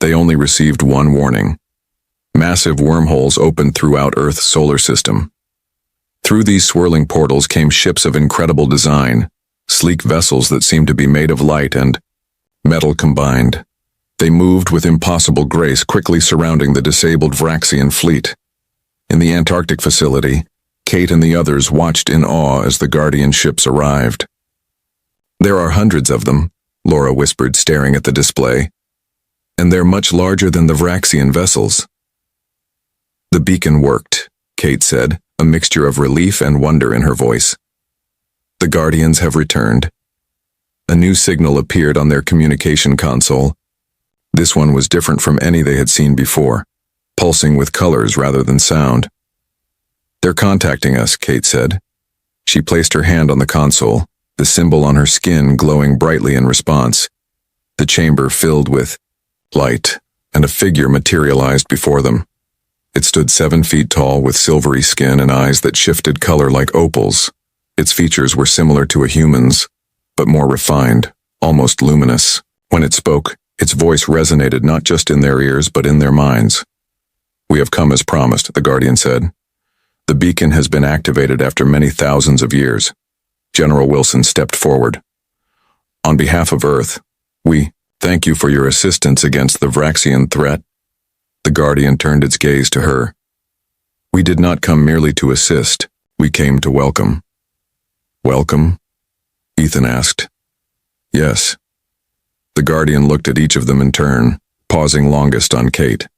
They only received one warning. Massive wormholes opened throughout Earth's solar system. Through these swirling portals came ships of incredible design, sleek vessels that seemed to be made of light and metal combined. They moved with impossible grace, quickly surrounding the disabled Vraxian fleet. In the Antarctic facility, Kate and the others watched in awe as the Guardian ships arrived. "There are hundreds of them," Laura whispered, staring at the display. "And they're much larger than the Vraxian vessels." "The beacon worked," Kate said, a mixture of relief and wonder in her voice. "The Guardians have returned." A new signal appeared on their communication console. This one was different from any they had seen before, pulsing with colors rather than sound. "They're contacting us," Kate said. She placed her hand on the console, the symbol on her skin glowing brightly in response. The chamber filled with light, and a figure materialized before them. It stood 7 feet tall with silvery skin and eyes that shifted color like opals. Its features were similar to a human's, but more refined, almost luminous. When it spoke, its voice resonated not just in their ears but in their minds. "We have come as promised," the Guardian said. "The beacon has been activated after many thousands of years." General Wilson stepped forward. "On behalf of Earth, we thank you for your assistance against the Vraxian threat." The Guardian turned its gaze to her. "We did not come merely to assist, we came to welcome." "Welcome?" Ethan asked. "Yes." The Guardian looked at each of them in turn, pausing longest on Kate.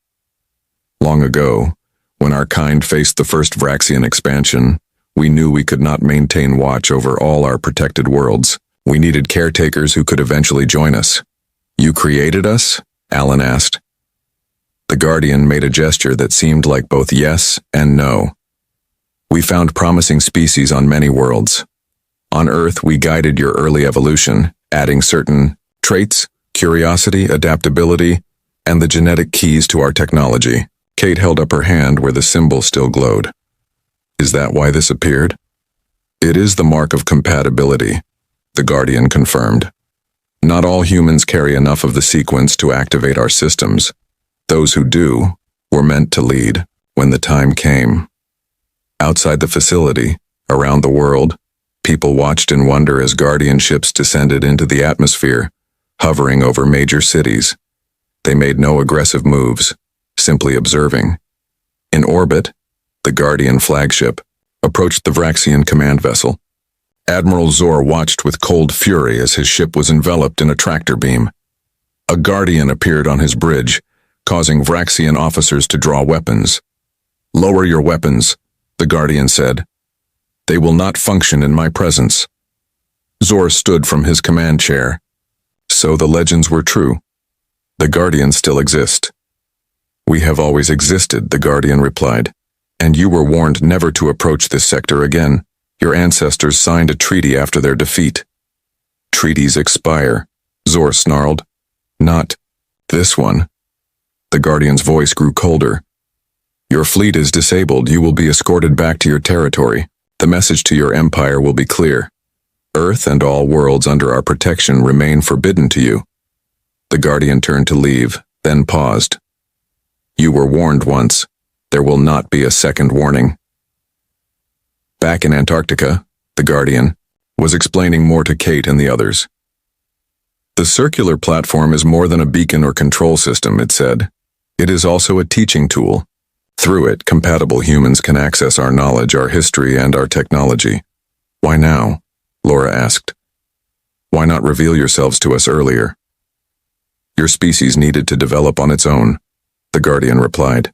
"Long ago, when our kind faced the first Vraxian expansion, we knew we could not maintain watch over all our protected worlds. We needed caretakers who could eventually join us." "You created us?" Alan asked. The Guardian made a gesture that seemed like both yes and no. "We found promising species on many worlds. On Earth, we guided your early evolution, adding certain traits, curiosity, adaptability, and the genetic keys to our technology." Kate held up her hand where the symbol still glowed. "Is that why this appeared?" "It is the mark of compatibility," the Guardian confirmed. "Not all humans carry enough of the sequence to activate our systems. Those who do were meant to lead when the time came." Outside the facility, around the world, people watched in wonder as Guardian ships descended into the atmosphere, hovering over major cities. They made no aggressive moves, simply observing. In orbit, the Guardian flagship approached the Vraxian command vessel. Admiral Zor watched with cold fury as his ship was enveloped in a tractor beam. A Guardian appeared on his bridge, causing Vraxian officers to draw weapons. "Lower your weapons," the Guardian said. "They will not function in my presence." Zor stood from his command chair. So the legends were true. The Guardians still exist. "We have always existed," the Guardian replied. "And you were warned never to approach this sector again. Your ancestors signed a treaty after their defeat." "Treaties expire," Zor snarled. "Not this one." The Guardian's voice grew colder. "Your fleet is disabled. You will be escorted back to your territory. The message to your empire will be clear. Earth and all worlds under our protection remain forbidden to you." The Guardian turned to leave, then paused. "You were warned once. There will not be a second warning." Back in Antarctica, the Guardian was explaining more to Kate and the others. "The circular platform is more than a beacon or control system," it said. "It is also a teaching tool. Through it, compatible humans can access our knowledge, our history, and our technology." "Why now?" Laura asked. "Why not reveal yourselves to us earlier?" "Your species needed to develop on its own," the Guardian replied.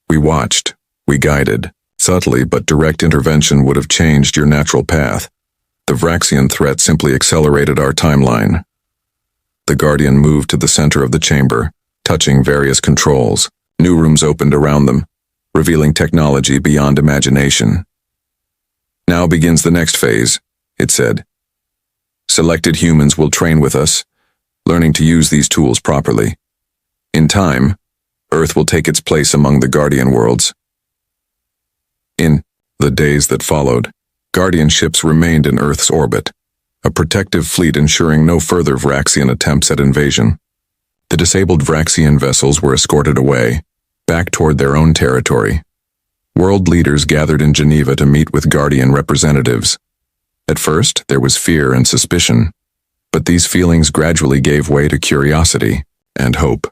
"We watched, we guided. Subtly, but direct intervention would have changed your natural path. The Vraxian threat simply accelerated our timeline." The Guardian moved to the center of the chamber, touching various controls. New rooms opened around them, revealing technology beyond imagination. "Now begins the next phase," it said. "Selected humans will train with us, learning to use these tools properly. In time, Earth will take its place among the Guardian worlds." In the days that followed, Guardian ships remained in Earth's orbit, a protective fleet ensuring no further Vraxian attempts at invasion. The disabled Vraxian vessels were escorted away, back toward their own territory. World leaders gathered in Geneva to meet with Guardian representatives. At first, there was fear and suspicion, but these feelings gradually gave way to curiosity and hope.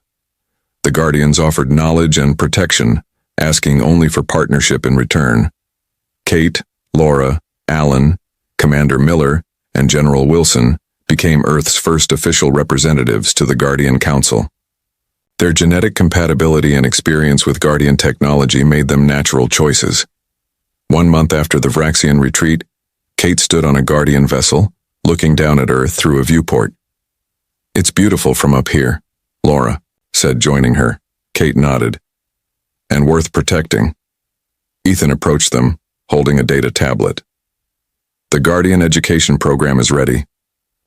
The Guardians offered knowledge and protection, asking only for partnership in return. Kate, Laura, Alan, Commander Miller, and General Wilson became Earth's first official representatives to the Guardian Council. Their genetic compatibility and experience with Guardian technology made them natural choices. 1 month after the Vraxian retreat, Kate stood on a Guardian vessel, looking down at Earth through a viewport. "It's beautiful from up here," Laura said, joining her. Kate nodded. "And worth protecting." Ethan approached them, holding a data tablet. "The Guardian education program is ready.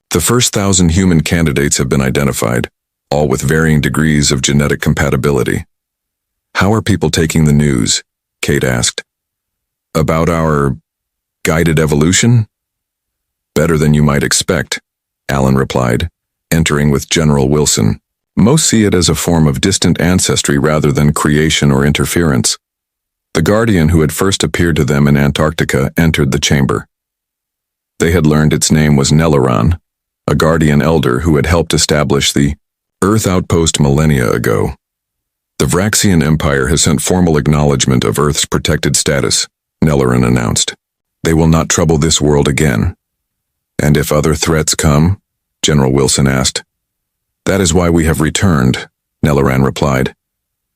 The first 1,000 human candidates have been identified, all with varying degrees of genetic compatibility." "How are people taking the news?" Kate asked. "About our guided evolution?" "Better than you might expect," Alan replied, entering with General Wilson. "Most see it as a form of distant ancestry rather than creation or interference." The Guardian who had first appeared to them in Antarctica entered the chamber. They had learned its name was Narration, a Guardian elder who had helped establish the Earth outpost millennia ago. "The Vraxian Empire has sent formal acknowledgement of Earth's protected status," Narration announced. "They will not trouble this world again." "And if other threats come?" General Wilson asked. "That is why we have returned," Narration replied.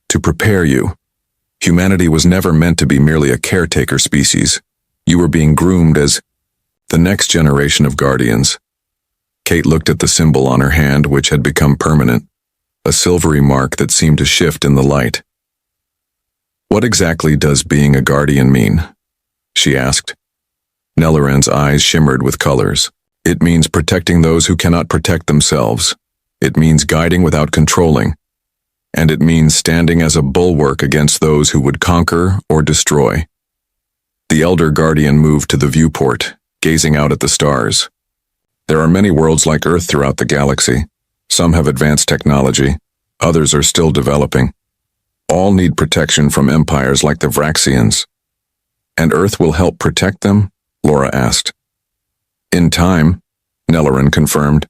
"To prepare you. Humanity was never meant to be merely a caretaker species. You were being groomed as the next generation of Guardians." Kate looked at the symbol on her hand, which had become permanent, a silvery mark that seemed to shift in the light. "What exactly does being a Guardian mean?" she asked. Nellarain's eyes shimmered with colors. "It means protecting those who cannot protect themselves. It means guiding without controlling. And it means standing as a bulwark against those who would conquer or destroy." The elder Guardian moved to the viewport, gazing out at the stars. "There are many worlds like Earth throughout the galaxy. Some have advanced technology, others are still developing. All need protection from empires like the Vraxians." "And Earth will help protect them?" Laura asked. "In time," Narration confirmed.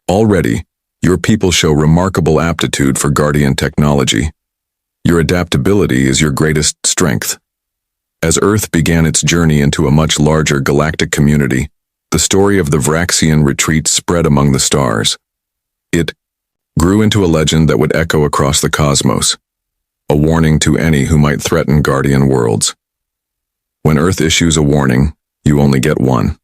"Already, your people show remarkable aptitude for Guardian technology. Your adaptability is your greatest strength." As Earth began its journey into a much larger galactic community, the story of the Vraxian retreat spread among the stars. It grew into a legend that would echo across the cosmos, a warning to any who might threaten Guardian worlds. When Earth issues a warning, you only get one.